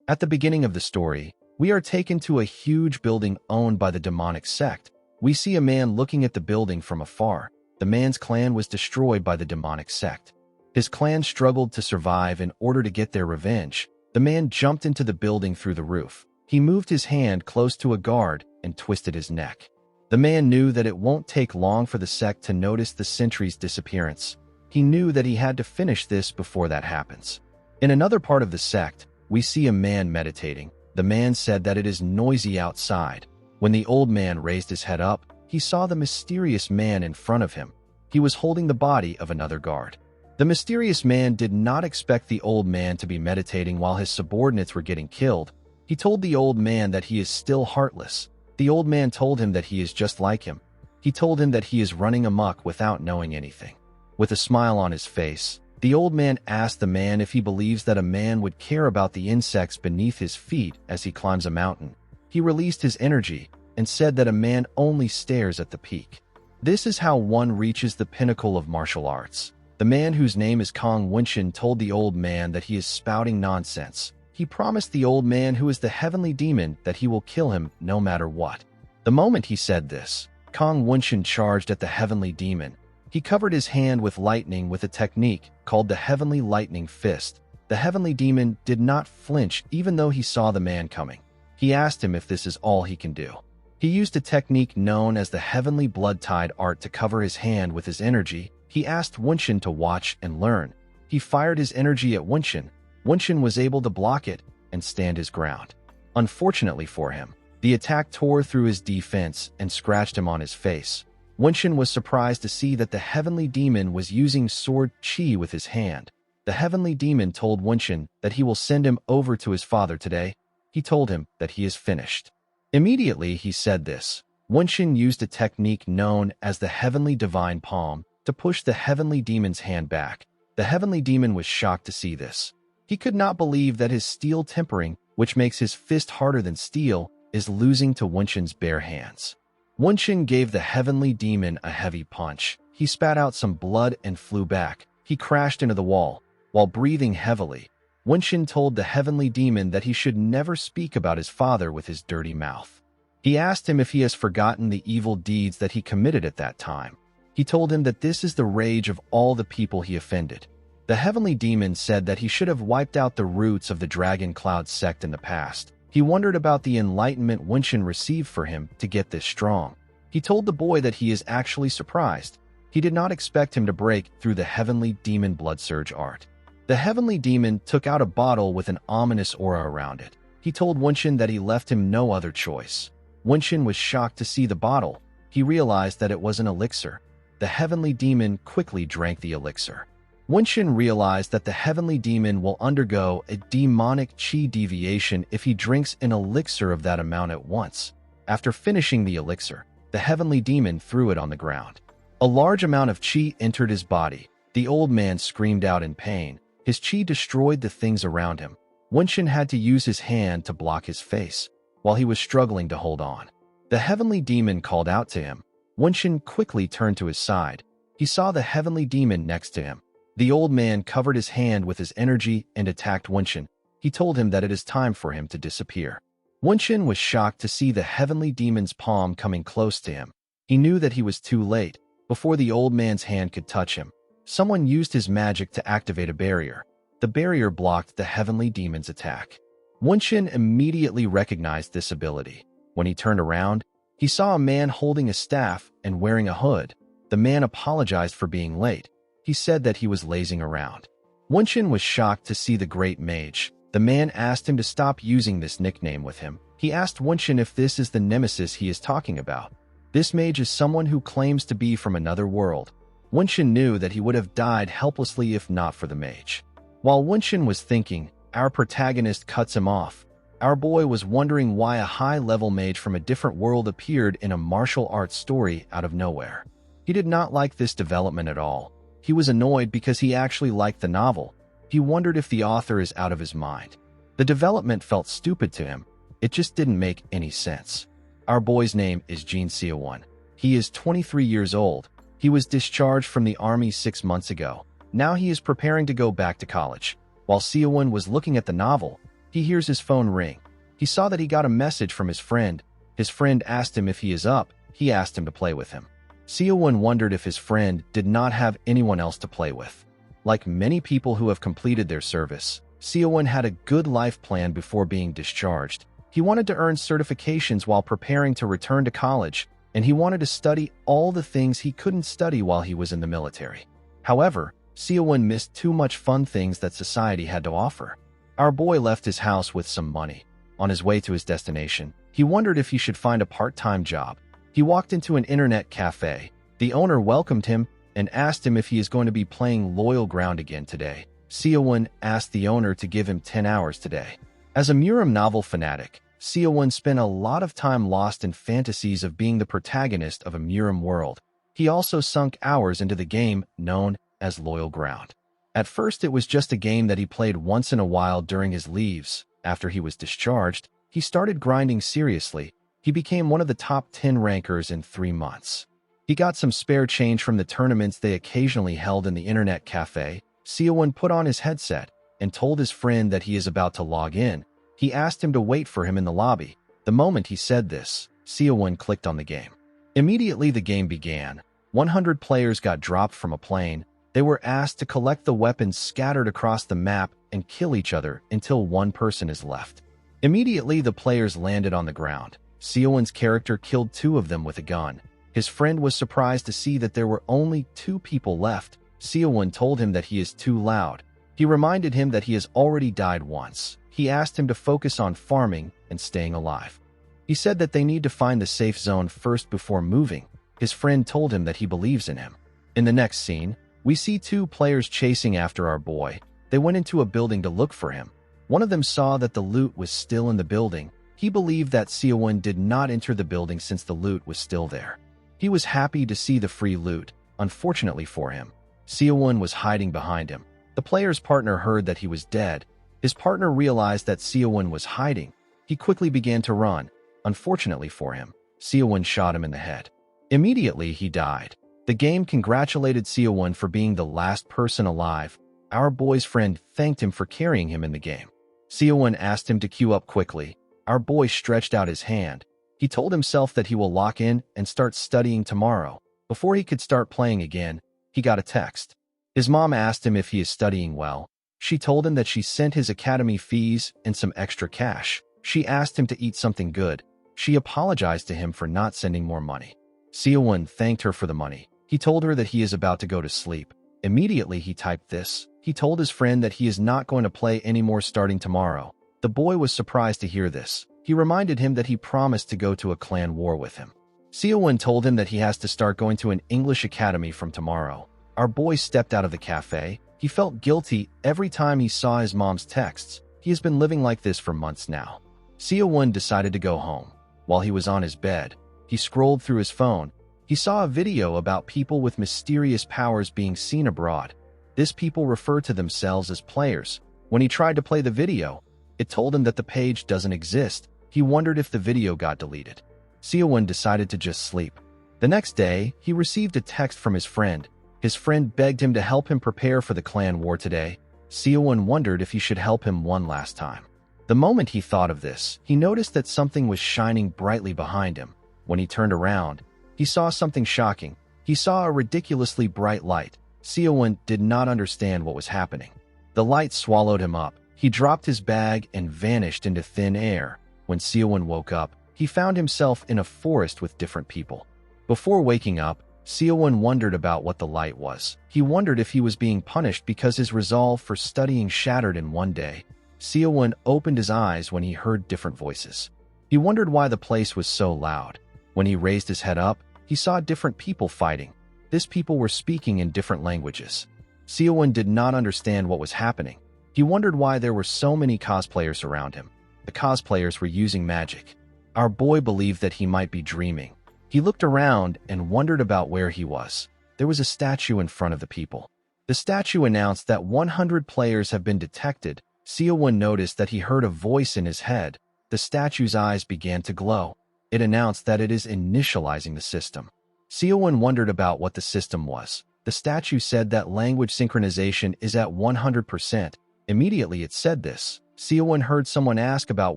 At the beginning of the story, we are taken to a huge building owned by the demonic sect. We see a man looking at the building from afar. The man's clan was destroyed by the demonic sect. His clan struggled to survive in order to get their revenge. The man jumped into the building through the roof. He moved his hand close to a guard and twisted his neck. The man knew that it won't take long for the sect to notice the sentry's disappearance. He knew that he had to finish this before that happens. In another part of the sect, we see a man meditating. The man said that it is noisy outside. When the old man raised his head up, he saw the mysterious man in front of him. He was holding the body of another guard. The mysterious man did not expect the old man to be meditating while his subordinates were getting killed. He told the old man that he is still heartless. The old man told him that he is just like him. He told him that he is running amok without knowing anything. With a smile on his face, the old man asked the man if he believes that a man would care about the insects beneath his feet as he climbs a mountain. He released his energy and said that a man only stares at the peak. This is how one reaches the pinnacle of martial arts. The man whose name is Kong Wenshin told the old man that he is spouting nonsense. He promised the old man who is the heavenly demon that he will kill him no matter what. The moment he said this, Kong Wenshin charged at the heavenly demon. He covered his hand with lightning with a technique called the Heavenly Lightning Fist. The heavenly demon did not flinch even though he saw the man coming. He asked him if this is all he can do. He used a technique known as the Heavenly Blood-Tide Art to cover his hand with his energy. He asked Wenshin to watch and learn. He fired his energy at Wenshin. Wenshin was able to block it and stand his ground. Unfortunately for him, the attack tore through his defense and scratched him on his face. Wenshin was surprised to see that the heavenly demon was using sword chi with his hand. The heavenly demon told Wenshin that he will send him over to his father today. He told him that he is finished. Immediately he said this, Wenshin used a technique known as the Heavenly Divine Palm to push the heavenly demon's hand back. The heavenly demon was shocked to see this. He could not believe that his steel tempering, which makes his fist harder than steel, is losing to Wenshin's bare hands. Wenshin gave the heavenly demon a heavy punch. He spat out some blood and flew back. He crashed into the wall. While breathing heavily, Wenshin told the heavenly demon that he should never speak about his father with his dirty mouth. He asked him if he has forgotten the evil deeds that he committed at that time. He told him that this is the rage of all the people he offended. The heavenly demon said that he should have wiped out the roots of the Dragon Cloud sect in the past. He wondered about the enlightenment Wenshin received for him to get this strong. He told the boy that he is actually surprised. He did not expect him to break through the heavenly demon blood surge art. The heavenly demon took out a bottle with an ominous aura around it. He told Wenshin that he left him no other choice. Wenshin was shocked to see the bottle. He realized that it was an elixir. The heavenly demon quickly drank the elixir. Wenshin realized that the heavenly demon will undergo a demonic chi deviation if he drinks an elixir of that amount at once. After finishing the elixir, the heavenly demon threw it on the ground. A large amount of chi entered his body. The old man screamed out in pain. His chi destroyed the things around him. Wenshin had to use his hand to block his face, while he was struggling to hold on. The heavenly demon called out to him. Wenshin quickly turned to his side. He saw the heavenly demon next to him. The old man covered his hand with his energy and attacked Wenshin. He told him that it is time for him to disappear. Wenshin was shocked to see the heavenly demon's palm coming close to him. He knew that he was too late. Before the old man's hand could touch him, someone used his magic to activate a barrier. The barrier blocked the heavenly demon's attack. Wenshin immediately recognized this ability. When he turned around, he saw a man holding a staff and wearing a hood. The man apologized for being late. He said that he was lazing around. Wenshin was shocked to see the great mage. The man asked him to stop using this nickname with him. He asked Wenshin if this is the nemesis he is talking about. This mage is someone who claims to be from another world. Wenshin knew that he would have died helplessly if not for the mage. While Wenshin was thinking, our protagonist cuts him off. Our boy was wondering why a high-level mage from a different world appeared in a martial arts story out of nowhere. He did not like this development at all. He was annoyed because he actually liked the novel. He wondered if the author is out of his mind. The development felt stupid to him. It just didn't make any sense. Our boy's name is Jin Seowon. He is 23 years old. He was discharged from the army 6 months ago. Now he is preparing to go back to college. While Seowon was looking at the novel, He hears his phone ring. He saw that he got a message from his friend. His friend asked him if he is up. He asked him to play with him. Seo-won wondered if his friend did not have anyone else to play with. Like many people who have completed their service, Seo-won had a good life plan before being discharged. He wanted to earn certifications while preparing to return to college, and he wanted to study all the things he couldn't study while he was in the military. However, Seo-won missed too much fun things that society had to offer. Our boy left his house with some money. On his way to his destination, he wondered if he should find a part-time job. He walked into an internet cafe. The owner welcomed him and asked him if he is going to be playing Loyal Ground again today. Seo-won asked the owner to give him 10 hours today. As a Muram novel fanatic, Seo-won spent a lot of time lost in fantasies of being the protagonist of a Muram world. He also sunk hours into the game known as Loyal Ground. At first, it was just a game that he played once in a while during his leaves. After he was discharged, he started grinding seriously. He became one of the top 10 rankers in 3 months. He got some spare change from the tournaments they occasionally held in the internet cafe. Seo-won put on his headset and told his friend that he is about to log in. He asked him to wait for him in the lobby. The moment he said this, Seo-won clicked on the game. Immediately the game began. 100 players got dropped from a plane. They were asked to collect the weapons scattered across the map and kill each other until one person is left. Immediately the players landed on the ground. Seo-won's character killed 2 of them with a gun. His friend was surprised to see that there were only 2 people left. Seo-won told him that he is too loud. He reminded him that he has already died once. He asked him to focus on farming and staying alive. He said that they need to find the safe zone first before moving. His friend told him that he believes in him. In the next scene, we see 2 players chasing after our boy. They went into a building to look for him. One of them saw that the loot was still in the building. He believed that Seo-won did not enter the building since the loot was still there. He was happy to see the free loot. Unfortunately for him, Seo-won was hiding behind him. The player's partner heard that he was dead. His partner realized that Seo-won was hiding. He quickly began to run. Unfortunately for him, Seo-won shot him in the head. Immediately, he died. The game congratulated Seo-won for being the last person alive. Our boy's friend thanked him for carrying him in the game. Seo-won asked him to queue up quickly. Our boy stretched out his hand. He told himself that he will lock in and start studying tomorrow. Before he could start playing again, he got a text. His mom asked him if he is studying well. She told him that she sent his academy fees and some extra cash. She asked him to eat something good. She apologized to him for not sending more money. Seo-won thanked her for the money. He told her that he is about to go to sleep. Immediately he typed this. He told his friend that he is not going to play anymore starting tomorrow. The boy was surprised to hear this. He reminded him that he promised to go to a clan war with him. Seo-won told him that he has to start going to an English academy from tomorrow. Our boy stepped out of the cafe. He felt guilty every time he saw his mom's texts. He has been living like this for months now. Seo-won decided to go home. While he was on his bed, he scrolled through his phone. He saw a video about people with mysterious powers being seen abroad. These people refer to themselves as players. When he tried to play the video, it told him that the page doesn't exist. He wondered if the video got deleted. Seo-won decided to just sleep. The next day, he received a text from his friend. His friend begged him to help him prepare for the clan war today. Seo-won wondered if he should help him one last time. The moment he thought of this, he noticed that something was shining brightly behind him. When he turned around, he saw something shocking. He saw a ridiculously bright light. Seo-won did not understand what was happening. The light swallowed him up. He dropped his bag and vanished into thin air. When Seo-won woke up, he found himself in a forest with different people. Before waking up, Seo-won wondered about what the light was. He wondered if he was being punished because his resolve for studying shattered in one day. Seo-won opened his eyes when he heard different voices. He wondered why the place was so loud. When he raised his head up, he saw different people fighting. These people were speaking in different languages. Seo-won did not understand what was happening. He wondered why there were so many cosplayers around him. The cosplayers were using magic. Our boy believed that he might be dreaming. He looked around and wondered about where he was. There was a statue in front of the people. The statue announced that 100 players have been detected. Seo-won noticed that he heard a voice in his head. The statue's eyes began to glow. It announced that it is initializing the system. Seo-won wondered about what the system was. The statue said that language synchronization is at 100%. Immediately it said this. Seowon heard someone ask about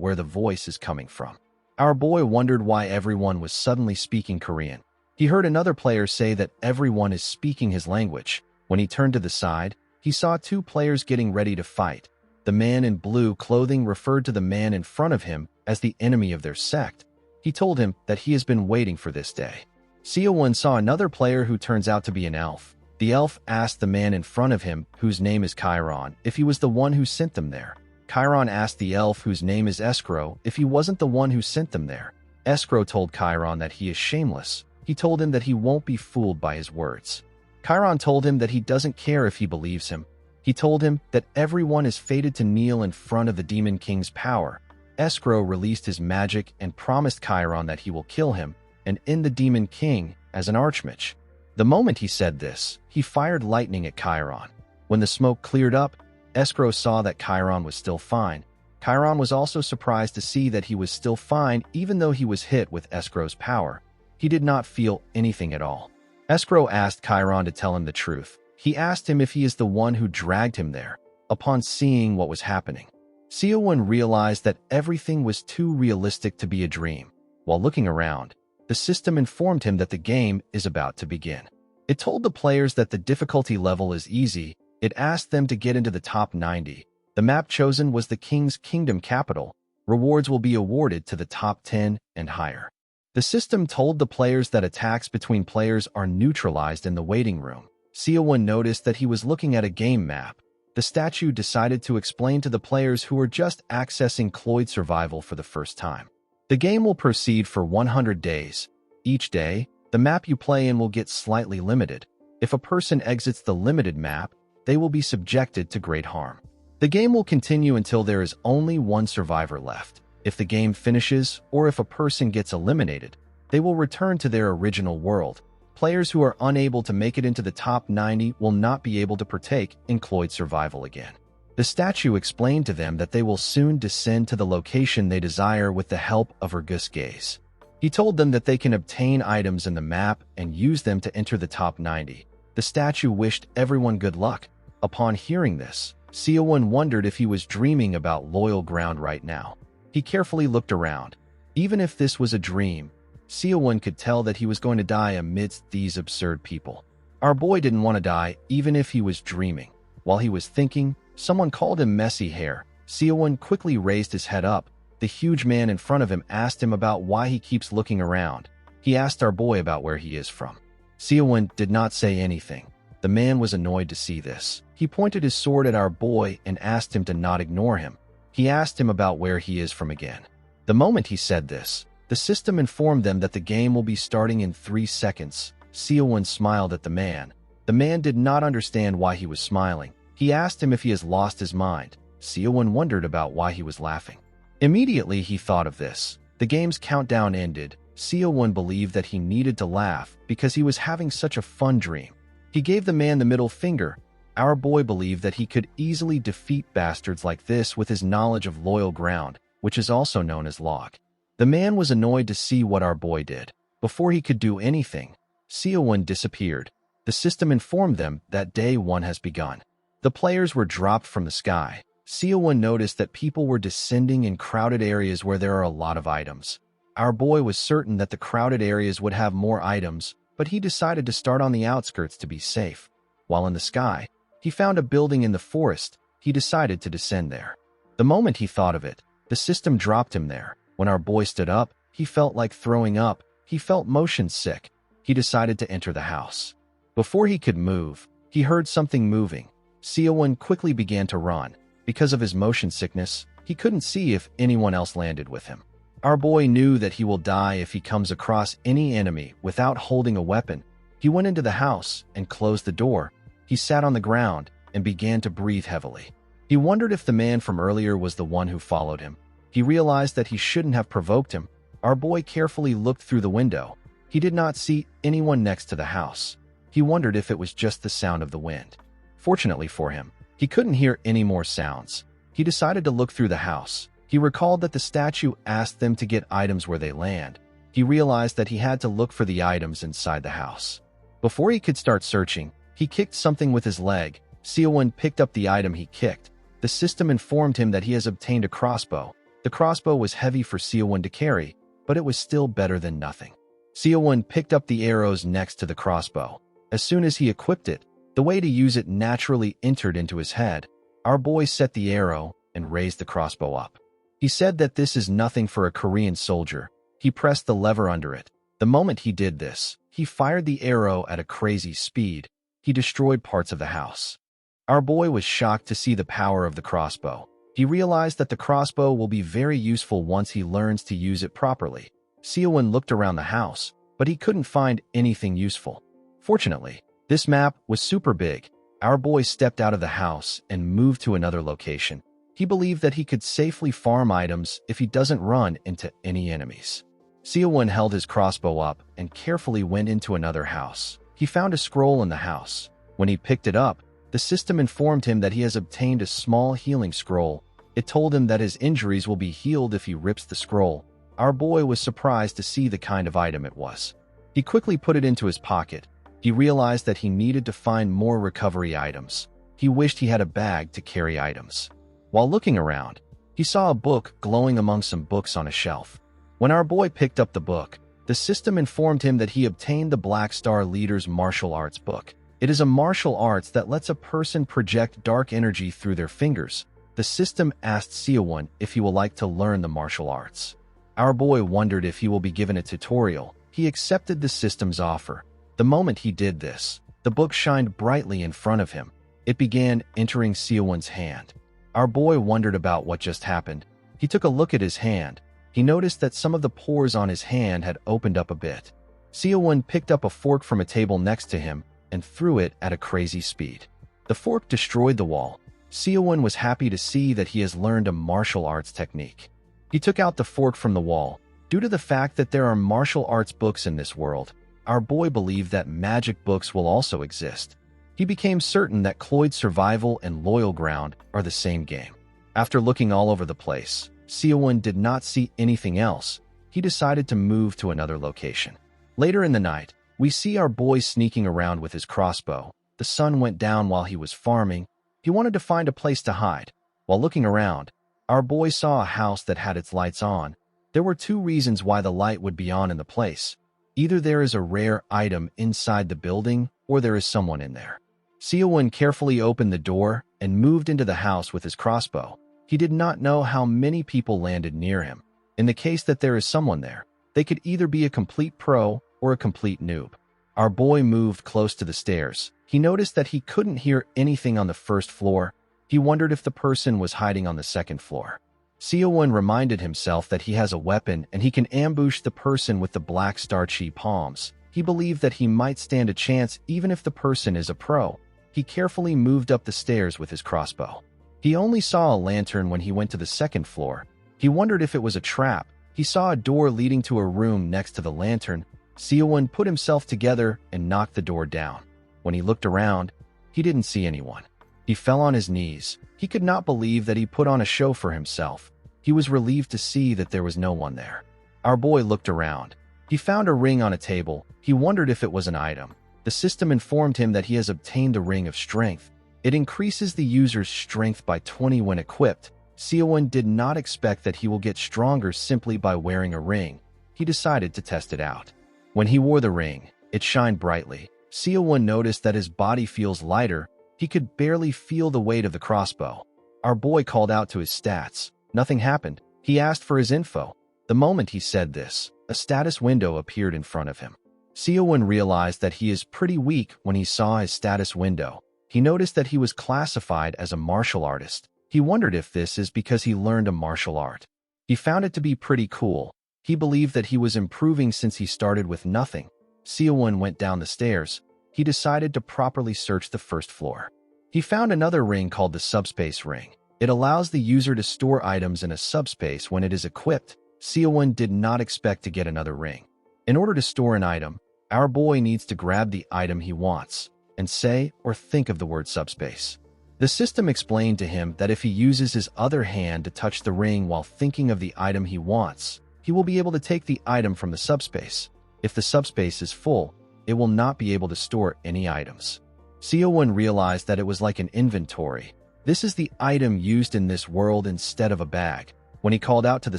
where the voice is coming from. Our boy wondered why everyone was suddenly speaking Korean. He heard another player say that everyone is speaking his language. When he turned to the side, he saw two players getting ready to fight. The man in blue clothing referred to the man in front of him as the enemy of their sect. He told him that he has been waiting for this day. Seowon saw another player who turns out to be an elf. The elf asked the man in front of him, whose name is Chiron, if he was the one who sent them there. Chiron asked the elf, whose name is Escrow, if he wasn't the one who sent them there. Escrow told Chiron that he is shameless. He told him that he won't be fooled by his words. Chiron told him that he doesn't care if he believes him. He told him that everyone is fated to kneel in front of the Demon King's power. Escrow released his magic and promised Chiron that he will kill him and end the Demon King as an archmage. The moment he said this, he fired lightning at Chiron. When the smoke cleared up, Escrow saw that Chiron was still fine. Chiron was also surprised to see that he was still fine even though he was hit with Escrow's power. He did not feel anything at all. Escrow asked Chiron to tell him the truth. He asked him if he is the one who dragged him there. Upon seeing what was happening, Seowon realized that everything was too realistic to be a dream. While looking around, the system informed him that the game is about to begin. It told the players that the difficulty level is easy. It asked them to get into the top 90. The map chosen was the King's Kingdom capital. Rewards will be awarded to the top 10 and higher. The system told the players that attacks between players are neutralized in the waiting room. Seowon noticed that he was looking at a game map. The statue decided to explain to the players who were just accessing Cloyd Survival for the first time. The game will proceed for 100 days. Each day, the map you play in will get slightly limited. If a person exits the limited map, they will be subjected to great harm. The game will continue until there is only one survivor left. If the game finishes, or if a person gets eliminated, they will return to their original world. Players who are unable to make it into the top 90 will not be able to partake in Cloyd Survival again. The statue explained to them that they will soon descend to the location they desire with the help of Ergus Gaze. He told them that they can obtain items in the map and use them to enter the top 90. The statue wished everyone good luck. Upon hearing this, Seowon wondered if he was dreaming about loyal ground right now. He carefully looked around. Even if this was a dream, Seowon could tell that he was going to die amidst these absurd people. Our boy didn't want to die even if he was dreaming. While he was thinking, someone called him messy hair. Seowon quickly raised his head up. The huge man in front of him asked him about why he keeps looking around. He asked our boy about where he is from. Seowon did not say anything. The man was annoyed to see this. He pointed his sword at our boy and asked him to not ignore him. He asked him about where he is from again. The moment he said this, the system informed them that the game will be starting in 3 seconds. Seowon smiled at the man. The man did not understand why he was smiling. He asked him if he has lost his mind. Seowon wondered about why he was laughing. Immediately he thought of this. The game's countdown ended. Seowon believed that he needed to laugh because he was having such a fun dream. He gave the man the middle finger. Our boy believed that he could easily defeat bastards like this with his knowledge of loyal ground, which is also known as log. The man was annoyed to see what our boy did. Before he could do anything, Seowon disappeared. The system informed them that day 1 has begun. The players were dropped from the sky. Seowon noticed that people were descending in crowded areas where there are a lot of items. Our boy was certain that the crowded areas would have more items, but he decided to start on the outskirts to be safe. While in the sky, he found a building in the forest. He decided to descend there. The moment he thought of it, the system dropped him there. When our boy stood up, he felt like throwing up. He felt motion sick. He decided to enter the house. Before he could move, he heard something moving. Seowon quickly began to run. Because of his motion sickness, he couldn't see if anyone else landed with him. Our boy knew that he will die if he comes across any enemy without holding a weapon. He went into the house and closed the door. He sat on the ground and began to breathe heavily. He wondered if the man from earlier was the one who followed him. He realized that he shouldn't have provoked him. Our boy carefully looked through the window. He did not see anyone next to the house. He wondered if it was just the sound of the wind. Fortunately for him, he couldn't hear any more sounds. He decided to look through the house. He recalled that the statue asked them to get items where they land. He realized that he had to look for the items inside the house. Before he could start searching, he kicked something with his leg. Seowon picked up the item he kicked. The system informed him that he has obtained a crossbow. The crossbow was heavy for Seo-won to carry, but it was still better than nothing. Seo-won picked up the arrows next to the crossbow. As soon as he equipped it, the way to use it naturally entered into his head. Our boy set the arrow and raised the crossbow up. He said that this is nothing for a Korean soldier. He pressed the lever under it. The moment he did this, he fired the arrow at a crazy speed. He destroyed parts of the house. Our boy was shocked to see the power of the crossbow. He realized that the crossbow will be very useful once he learns to use it properly. Seo-won looked around the house, but he couldn't find anything useful. Fortunately, this map was super big. Our boy stepped out of the house and moved to another location. He believed that he could safely farm items if he doesn't run into any enemies. Seo-won held his crossbow up and carefully went into another house. He found a scroll in the house. When he picked it up, the system informed him that he has obtained a small healing scroll. It told him that his injuries will be healed if he rips the scroll. Our boy was surprised to see the kind of item it was. He quickly put it into his pocket. He realized that he needed to find more recovery items. He wished he had a bag to carry items. While looking around, he saw a book glowing among some books on a shelf. When our boy picked up the book, the system informed him that he obtained the Black Star Leader's martial arts book. It is a martial arts that lets a person project dark energy through their fingers. The system asked Seo-won if he would like to learn the martial arts. Our boy wondered if he will be given a tutorial. He accepted the system's offer. The moment he did this, the book shined brightly in front of him. It began entering Seo-won's hand. Our boy wondered about what just happened. He took a look at his hand. He noticed that some of the pores on his hand had opened up a bit. Seo-won picked up a fork from a table next to him and threw it at a crazy speed. The fork destroyed the wall. Seo-won was happy to see that he has learned a martial arts technique. He took out the fork from the wall. Due to the fact that there are martial arts books in this world, our boy believed that magic books will also exist. He became certain that Cloyd's Survival and Loyal Ground are the same game. After looking all over the place, Seo-won did not see anything else. He decided to move to another location. Later in the night, we see our boy sneaking around with his crossbow. The sun went down while he was farming. He wanted to find a place to hide. While looking around, our boy saw a house that had its lights on. There were two reasons why the light would be on in the place. Either there is a rare item inside the building, or there is someone in there. Seo-won carefully opened the door and moved into the house with his crossbow. He did not know how many people landed near him. In the case that there is someone there, they could either be a complete pro or a complete noob. Our boy moved close to the stairs. He noticed that he couldn't hear anything on the first floor. He wondered if the person was hiding on the second floor. Seo-won reminded himself that he has a weapon and he can ambush the person with the black starchy palms. He believed that he might stand a chance even if the person is a pro. He carefully moved up the stairs with his crossbow. He only saw a lantern when he went to the second floor. He wondered if it was a trap. He saw a door leading to a room next to the lantern. Seo-won put himself together and knocked the door down. When he looked around, he didn't see anyone. He fell on his knees. He could not believe that he put on a show for himself. He was relieved to see that there was no one there. Our boy looked around. He found a ring on a table. He wondered if it was an item. The system informed him that he has obtained the Ring of Strength. It increases the user's strength by 20 when equipped. Seo-won did not expect that he will get stronger simply by wearing a ring. He decided to test it out. When he wore the ring, it shined brightly. Seo-won noticed that his body feels lighter. He could barely feel the weight of the crossbow. Our boy called out to his stats. Nothing happened. He asked for his info. The moment he said this, a status window appeared in front of him. Seo-won realized that he is pretty weak when he saw his status window. He noticed that he was classified as a martial artist. He wondered if this is because he learned a martial art. He found it to be pretty cool. He believed that he was improving since he started with nothing. Seo-won went down the stairs. He decided to properly search the first floor. He found another ring called the Subspace Ring. It allows the user to store items in a subspace when it is equipped. Seo-won did not expect to get another ring. In order to store an item, our boy needs to grab the item he wants and say or think of the word subspace. The system explained to him that if he uses his other hand to touch the ring while thinking of the item he wants, he will be able to take the item from the subspace. If the subspace is full, it will not be able to store any items. Seo-won realized that it was like an inventory. This is the item used in this world instead of a bag. When he called out to the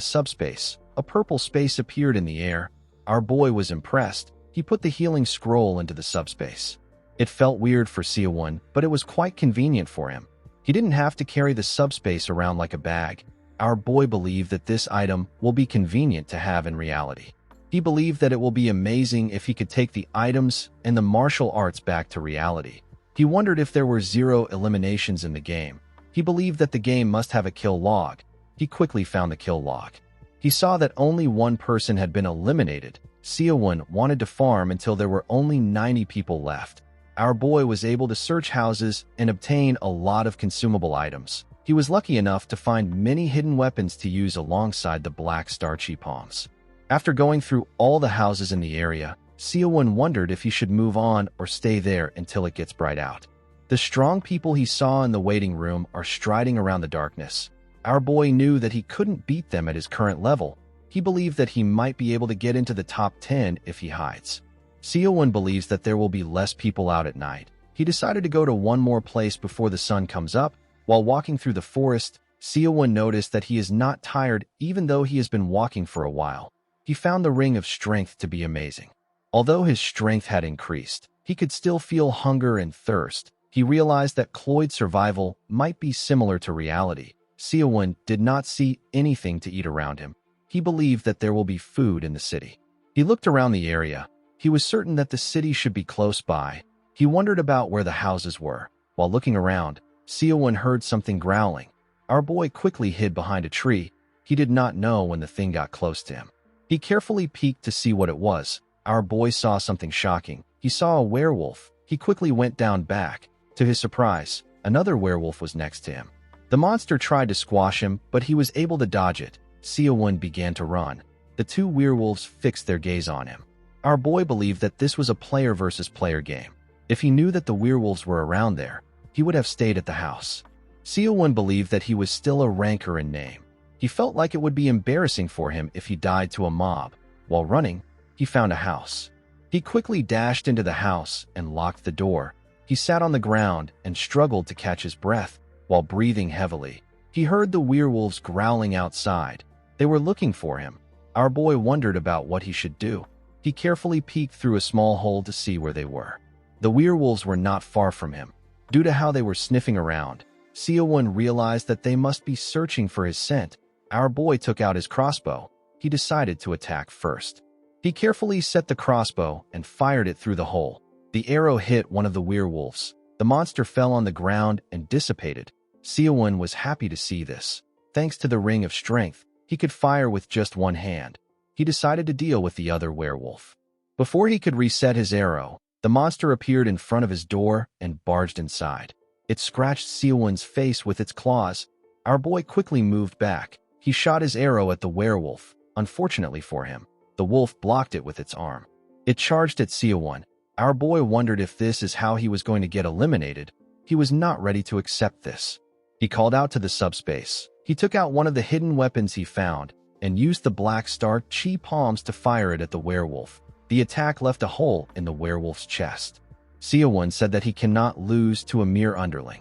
subspace, a purple space appeared in the air. Our boy was impressed. He put the healing scroll into the subspace. It felt weird for Siowon, but it was quite convenient for him. He didn't have to carry the subspace around like a bag. Our boy believed that this item will be convenient to have in reality. He believed that it will be amazing if he could take the items and the martial arts back to reality. He wondered if there were 0 eliminations in the game. He believed that the game must have a kill log. He quickly found the kill log. He saw that only one person had been eliminated. Siowon wanted to farm until there were only 90 people left. Our boy was able to search houses and obtain a lot of consumable items. He was lucky enough to find many hidden weapons to use alongside the black star chi palms. After going through all the houses in the area, Siowon wondered if he should move on or stay there until it gets bright out. The strong people he saw in the waiting room are striding around the darkness. Our boy knew that he couldn't beat them at his current level. He believed that he might be able to get into the top 10 if he hides. Siowon believes that there will be less people out at night. He decided to go to one more place before the sun comes up. While walking through the forest, Siowon noticed that he is not tired even though he has been walking for a while. He found the ring of strength to be amazing. Although his strength had increased, he could still feel hunger and thirst. He realized that Cloyd's survival might be similar to reality. Siowon did not see anything to eat around him. He believed that there will be food in the city. He looked around the area. He was certain that the city should be close by. He wondered about where the houses were. While looking around, Siowon heard something growling. Our boy quickly hid behind a tree. He did not know when the thing got close to him. He carefully peeked to see what it was. Our boy saw something shocking. He saw a werewolf. He quickly went down back. To his surprise, another werewolf was next to him. The monster tried to squash him, but he was able to dodge it. Siowon began to run. The two werewolves fixed their gaze on him. Our boy believed that this was a player versus player game. If he knew that the werewolves were around there, he would have stayed at the house. Siowon believed that he was still a ranker in name. He felt like it would be embarrassing for him if he died to a mob. While running, he found a house. He quickly dashed into the house and locked the door. He sat on the ground and struggled to catch his breath while breathing heavily. He heard the werewolves growling outside. They were looking for him. Our boy wondered about what he should do. He carefully peeked through a small hole to see where they were. The werewolves were not far from him. Due to how they were sniffing around, Siowon realized that they must be searching for his scent. Our boy took out his crossbow. He decided to attack first. He carefully set the crossbow and fired it through the hole. The arrow hit one of the werewolves. The monster fell on the ground and dissipated. Siowon was happy to see this. Thanks to the ring of strength, he could fire with just one hand. He decided to deal with the other werewolf. Before he could reset his arrow, the monster appeared in front of his door and barged inside. It scratched Siowon's face with its claws. Our boy quickly moved back. He shot his arrow at the werewolf. Unfortunately for him, the wolf blocked it with its arm. It charged at Siowon. Our boy wondered if this is how he was going to get eliminated. He was not ready to accept this. He called out to the subspace. He took out one of the hidden weapons he found and used the black star chi palms to fire it at the werewolf. The attack left a hole in the werewolf's chest. Siowon said that he cannot lose to a mere underling.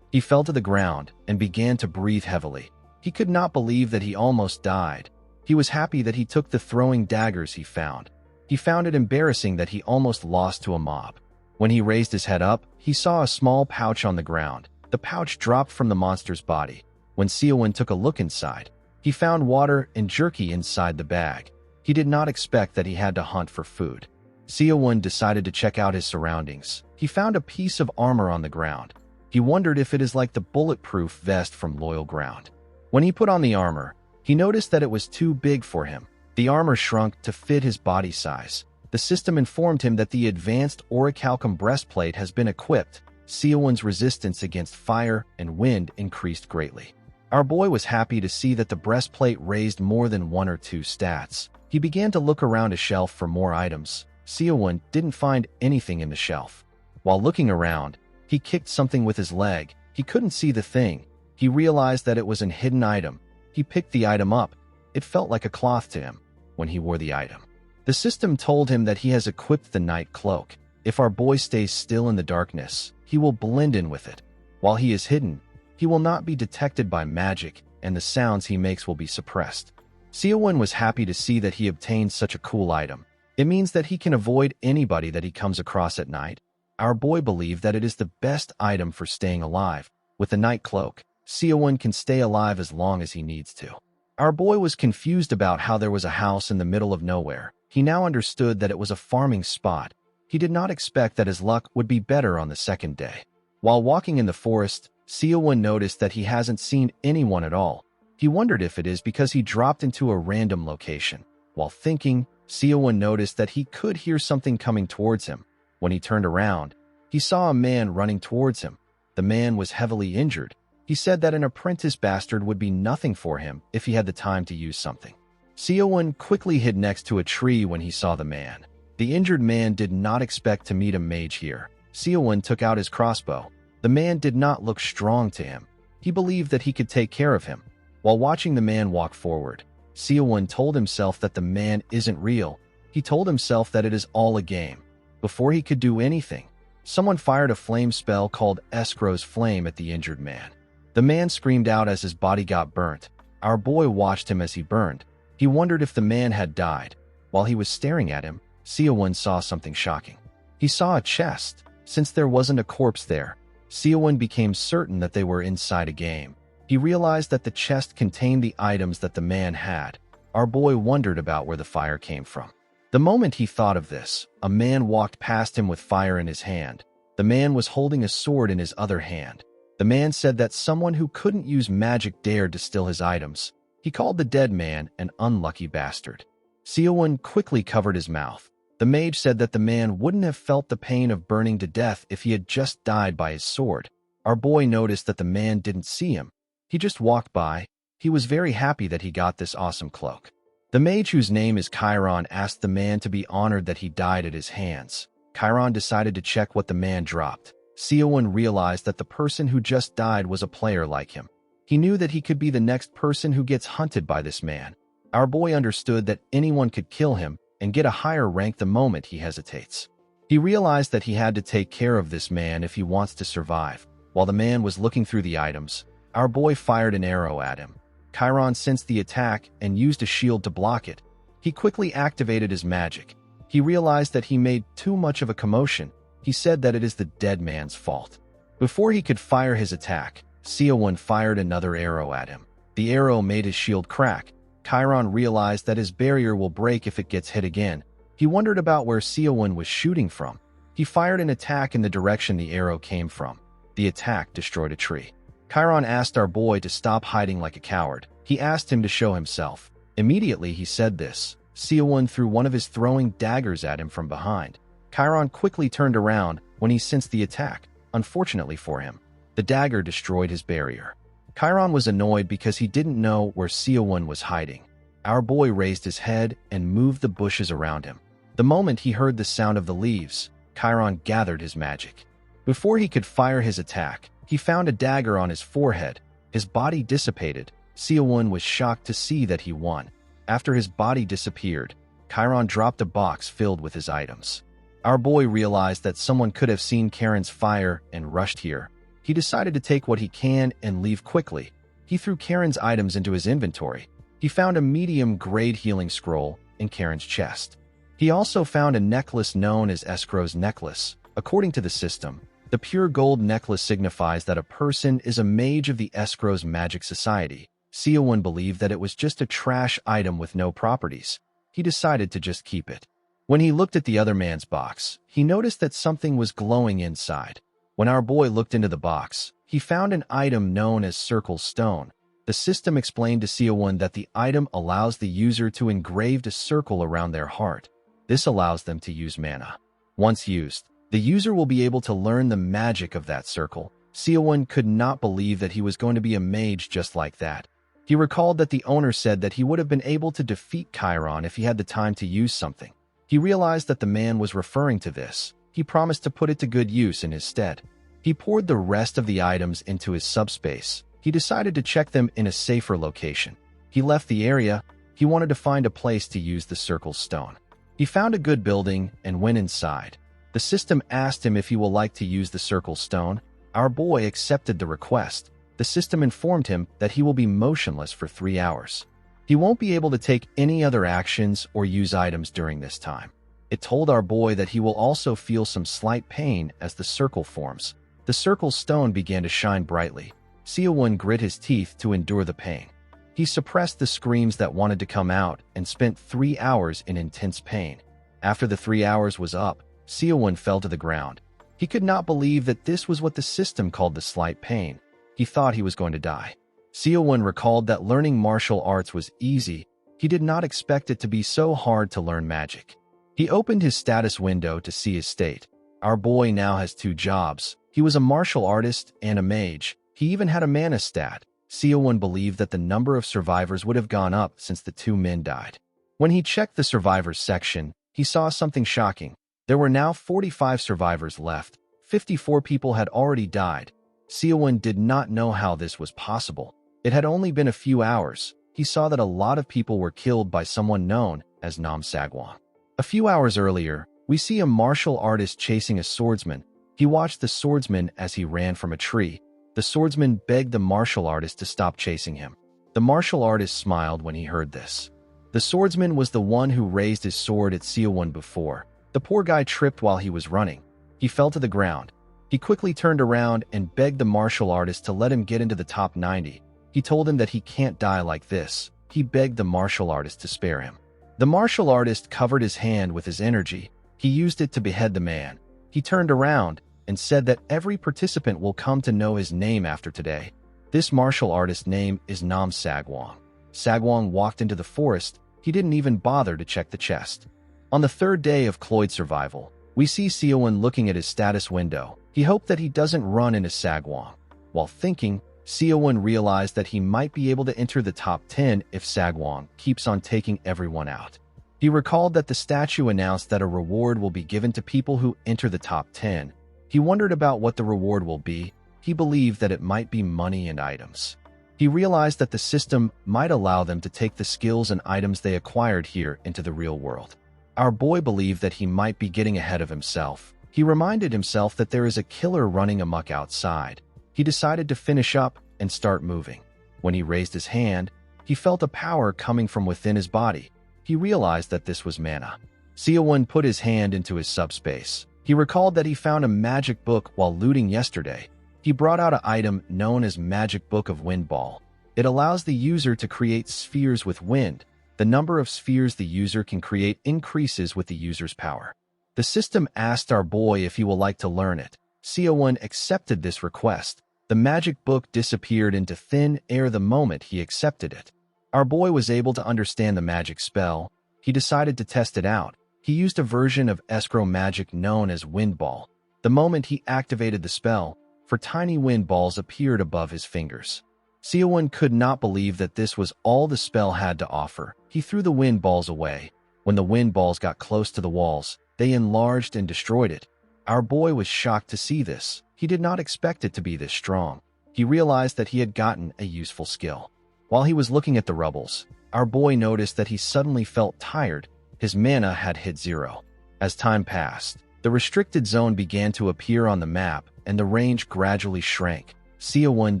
He fell to the ground and began to breathe heavily. He could not believe that he almost died. He was happy that he took the throwing daggers he found. He found it embarrassing that he almost lost to a mob. When he raised his head up, he saw a small pouch on the ground. The pouch dropped from the monster's body. When Siowon took a look inside, he found water and jerky inside the bag. He did not expect that he had to hunt for food. Siowon decided to check out his surroundings. He found a piece of armor on the ground. He wondered if it is like the bulletproof vest from Loyal Ground. When he put on the armor, he noticed that it was too big for him. The armor shrunk to fit his body size. The system informed him that the advanced orichalcum breastplate has been equipped. Siowon's resistance against fire and wind increased greatly. Our boy was happy to see that the breastplate raised more than 1 or 2 stats. He began to look around a shelf for more items. Siowon didn't find anything in the shelf. While looking around, he kicked something with his leg. He couldn't see the thing. He realized that it was a hidden item. He picked the item up. It felt like a cloth to him when he wore the item. The system told him that he has equipped the night cloak. If our boy stays still in the darkness, he will blend in with it. While he is hidden, He will not be detected by magic, and the sounds he makes will be suppressed. Seowon was happy to see that he obtained such a cool item. It means that he can avoid anybody that he comes across at night. Our boy believed that it is the best item for staying alive. With the night cloak, Seowon can stay alive as long as he needs to. Our boy was confused about how there was a house in the middle of nowhere. He now understood that it was a farming spot. He did not expect that his luck would be better on the second day. While walking in the forest, Seowon noticed that he hasn't seen anyone at all. He wondered if it is because he dropped into a random location. While thinking, Seowon noticed that he could hear something coming towards him. When he turned around, he saw a man running towards him. The man was heavily injured. He said that an apprentice bastard would be nothing for him if he had the time to use something. Seowon quickly hid next to a tree when he saw the man. The injured man did not expect to meet a mage here. Seowon took out his crossbow. The man did not look strong to him. He believed that he could take care of him. While watching the man walk forward, Seowon told himself that the man isn't real. He told himself that it is all a game. Before he could do anything, someone fired a flame spell called Escrow's Flame at the injured man. The man screamed out as his body got burnt. Our boy watched him as he burned. He wondered if the man had died. While he was staring at him, Seowon saw something shocking. He saw a chest. Since there wasn't a corpse there, Seowon became certain that they were inside a game. He realized that the chest contained the items that the man had. Our boy wondered about where the fire came from. The moment he thought of this, a man walked past him with fire in his hand. The man was holding a sword in his other hand. The man said that someone who couldn't use magic dared to steal his items. He called the dead man an unlucky bastard. Seowon quickly covered his mouth. The mage said that the man wouldn't have felt the pain of burning to death if he had just died by his sword. Our boy noticed that the man didn't see him. He just walked by. He was very happy that he got this awesome cloak. The mage, whose name is Chiron, asked the man to be honored that he died at his hands. Chiron decided to check what the man dropped. Seowon realized that the person who just died was a player like him. He knew that he could be the next person who gets hunted by this man. Our boy understood that anyone could kill him and get a higher rank the moment he hesitates. He realized that he had to take care of this man if he wants to survive. While the man was looking through the items, our boy fired an arrow at him. Chiron sensed the attack and used a shield to block it. He quickly activated his magic. He realized that he made too much of a commotion. He said that it is the dead man's fault. Before he could fire his attack, Seowon fired another arrow at him. The arrow made his shield crack. Chiron realized that his barrier will break if it gets hit again. He wondered about where Seowon was shooting from. He fired an attack in the direction the arrow came from. The attack destroyed a tree. Chiron asked our boy to stop hiding like a coward. He asked him to show himself. Immediately he said this, Seowon threw one of his throwing daggers at him from behind. Chiron quickly turned around when he sensed the attack. Unfortunately for him, the dagger destroyed his barrier. Chiron was annoyed because he didn't know where Seowon was hiding. Our boy raised his head and moved the bushes around him. The moment he heard the sound of the leaves, Chiron gathered his magic. Before he could fire his attack, he found a dagger on his forehead. His body dissipated. Seowon was shocked to see that he won. After his body disappeared, Chiron dropped a box filled with his items. Our boy realized that someone could have seen Karen's fire and rushed here. He decided to take what he can and leave quickly. He threw Karen's items into his inventory. He found a medium-grade healing scroll in Karen's chest. He also found a necklace known as Escrow's necklace. According to the system, the pure gold necklace signifies that a person is a mage of the Escrow's magic society. Seowon believed that it was just a trash item with no properties. He decided to just keep it. When he looked at the other man's box, he noticed that something was glowing inside. When our boy looked into the box, he found an item known as Circle Stone. The system explained to Seowon that the item allows the user to engrave a circle around their heart. This allows them to use mana. Once used, the user will be able to learn the magic of that circle. Seowon could not believe that he was going to be a mage just like that. He recalled that the owner said that he would have been able to defeat Chiron if he had the time to use something. He realized that the man was referring to this. He promised to put it to good use in his stead. He poured the rest of the items into his subspace. He decided to check them in a safer location. He left the area. He wanted to find a place to use the circle stone. He found a good building and went inside. The system asked him if he would like to use the circle stone. Our boy accepted the request. The system informed him that he will be motionless for 3 hours. He won't be able to take any other actions or use items during this time. It told our boy that he will also feel some slight pain as the circle forms. The circle's stone began to shine brightly. Seo-won grit his teeth to endure the pain. He suppressed the screams that wanted to come out and spent 3 hours in intense pain. After the 3 hours was up, Seo-won fell to the ground. He could not believe that this was what the system called the slight pain. He thought he was going to die. Seo-won recalled that learning martial arts was easy. He did not expect it to be so hard to learn magic. He opened his status window to see his state. Our boy now has 2 jobs. He was a martial artist and a mage. He even had a mana stat. Seo-won believed that the number of survivors would have gone up since the 2 men died. When he checked the survivors section, he saw something shocking. There were now 45 survivors left. 54 people had already died. Seo-won did not know how this was possible. It had only been a few hours. He saw that a lot of people were killed by someone known as Nam Sagwon. A few hours earlier, we see a martial artist chasing a swordsman. He watched the swordsman as he ran from a tree. The swordsman begged the martial artist to stop chasing him. The martial artist smiled when he heard this. The swordsman was the one who raised his sword at Seo-won before. The poor guy tripped while he was running. He fell to the ground. He quickly turned around and begged the martial artist to let him get into the top 90. He told him that he can't die like this. He begged the martial artist to spare him. The martial artist covered his hand with his energy. He used it to behead the man. He turned around and said that every participant will come to know his name after today. This martial artist's name is Nam Sagwon. Sagwon walked into the forest. He didn't even bother to check the chest. On the 3rd day of Cloyd survival, we see Seo-won looking at his status window. He hoped that he doesn't run into Sagwon. While thinking, Seo-won realized that he might be able to enter the top 10 if Sagwon keeps on taking everyone out. He recalled that the statue announced that a reward will be given to people who enter the top 10. He wondered about what the reward will be. He believed that it might be money and items. He realized that the system might allow them to take the skills and items they acquired here into the real world. Our boy believed that he might be getting ahead of himself. He reminded himself that there is a killer running amok outside. He decided to finish up and start moving. When he raised his hand, he felt a power coming from within his body. He realized that this was mana. Seo-won put his hand into his subspace. He recalled that he found a magic book while looting yesterday. He brought out an item known as Magic Book of Wind Ball. It allows the user to create spheres with wind. The number of spheres the user can create increases with the user's power. The system asked our boy if he would like to learn it. Seo-won accepted this request. The magic book disappeared into thin air the moment he accepted it. Our boy was able to understand the magic spell. He decided to test it out. He used a version of escrow magic known as Wind Ball. The moment he activated the spell, 4 tiny wind balls appeared above his fingers. Seo-won could not believe that this was all the spell had to offer. He threw the wind balls away. When the wind balls got close to the walls, they enlarged and destroyed it. Our boy was shocked to see this. He did not expect it to be this strong. He realized that he had gotten a useful skill. While he was looking at the rubbles, our boy noticed that he suddenly felt tired. His mana had hit 0. As time passed, the restricted zone began to appear on the map and the range gradually shrank. Seo-won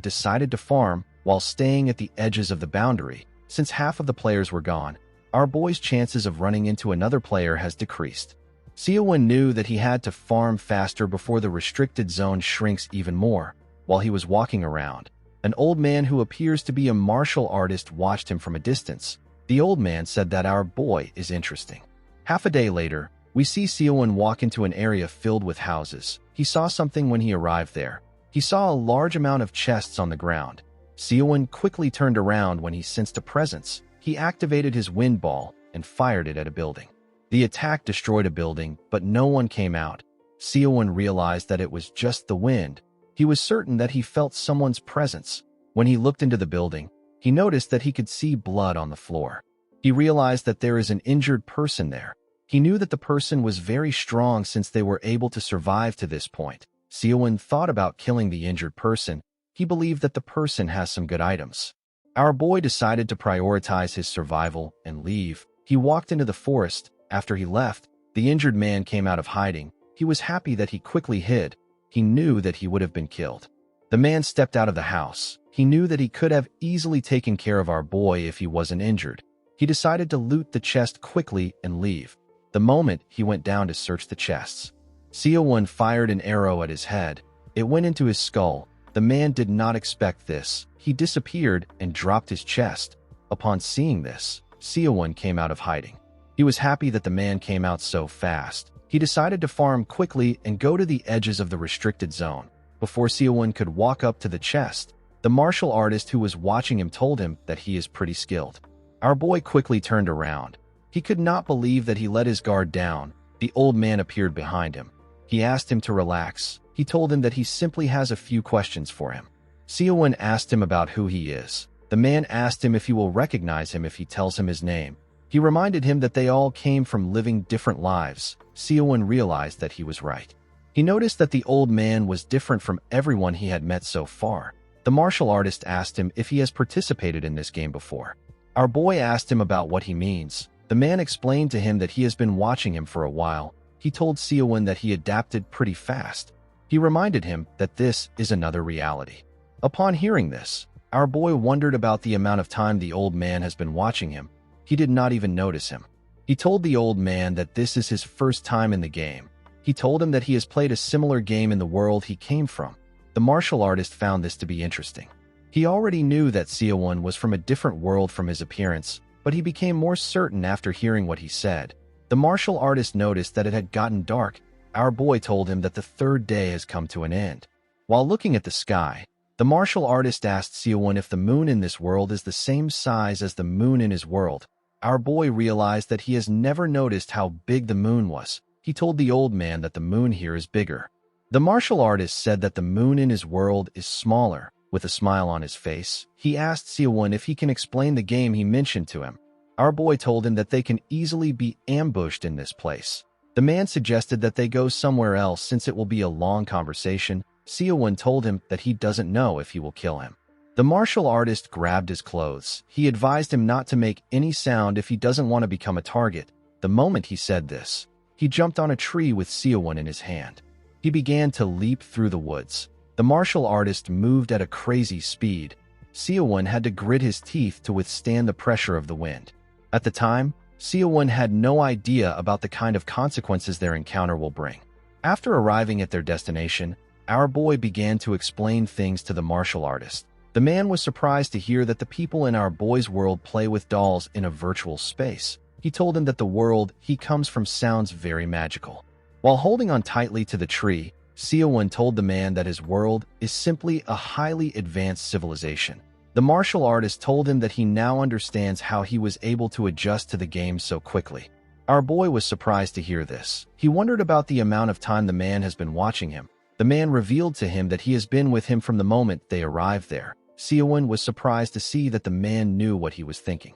decided to farm while staying at the edges of the boundary. Since half of the players were gone, our boy's chances of running into another player has decreased. Seo-won knew that he had to farm faster before the restricted zone shrinks even more. While he was walking around, an old man who appears to be a martial artist watched him from a distance. The old man said that our boy is interesting. Half a day later, we see Seo-won walk into an area filled with houses. He saw something when he arrived there. He saw a large amount of chests on the ground. Seo-won quickly turned around when he sensed a presence. He activated his wind ball and fired it at a building. The attack destroyed a building, but no one came out. Seo-won realized that it was just the wind. He was certain that he felt someone's presence. When he looked into the building, he noticed that he could see blood on the floor. He realized that there is an injured person there. He knew that the person was very strong since they were able to survive to this point. Seo-won thought about killing the injured person. He believed that the person has some good items. Our boy decided to prioritize his survival and leave. He walked into the forest. After he left, the injured man came out of hiding. He was happy that he quickly hid. He knew that he would have been killed. The man stepped out of the house. He knew that he could have easily taken care of our boy if he wasn't injured. He decided to loot the chest quickly and leave. The moment he went down to search the chests, Seo-won fired an arrow at his head. It went into his skull. The man did not expect this. He disappeared and dropped his chest. Upon seeing this, Seo-won came out of hiding. He was happy that the man came out so fast. He decided to farm quickly and go to the edges of the restricted zone. Before Seo-won could walk up to the chest, the martial artist who was watching him told him that he is pretty skilled. Our boy quickly turned around. He could not believe that he let his guard down. The old man appeared behind him. He asked him to relax. He told him that he simply has a few questions for him. Seo-won asked him about who he is. The man asked him if he will recognize him if he tells him his name. He reminded him that they all came from living different lives. Seo-won realized that he was right. He noticed that the old man was different from everyone he had met so far. The martial artist asked him if he has participated in this game before. Our boy asked him about what he means. The man explained to him that he has been watching him for a while. He told Seo-won that he adapted pretty fast. He reminded him that this is another reality. Upon hearing this, our boy wondered about the amount of time the old man has been watching him. He did not even notice him. He told the old man that this is his first time in the game. He told him that he has played a similar game in the world he came from. The martial artist found this to be interesting. He already knew that Seo-won was from a different world from his appearance, but he became more certain after hearing what he said. The martial artist noticed that it had gotten dark. Our boy told him that the third day has come to an end. While looking at the sky, the martial artist asked Seo-won if the moon in this world is the same size as the moon in his world. Our boy realized that he has never noticed how big the moon was. He told the old man that the moon here is bigger. The martial artist said that the moon in his world is smaller. With a smile on his face, he asked Seo-won if he can explain the game he mentioned to him. Our boy told him that they can easily be ambushed in this place. The man suggested that they go somewhere else since it will be a long conversation. Seo-won told him that he doesn't know if he will kill him. The martial artist grabbed his clothes. He advised him not to make any sound if he doesn't want to become a target. The moment he said this, he jumped on a tree with Seo-won in his hand. He began to leap through the woods. The martial artist moved at a crazy speed. Seo-won had to grit his teeth to withstand the pressure of the wind. At the time, Seo-won had no idea about the kind of consequences their encounter will bring. After arriving at their destination, our boy began to explain things to the martial artist. The man was surprised to hear that the people in our boy's world play with dolls in a virtual space. He told him that the world he comes from sounds very magical. While holding on tightly to the tree, Seo-won told the man that his world is simply a highly advanced civilization. The martial artist told him that he now understands how he was able to adjust to the game so quickly. Our boy was surprised to hear this. He wondered about the amount of time the man has been watching him. The man revealed to him that he has been with him from the moment they arrived there. Seo-won was surprised to see that the man knew what he was thinking.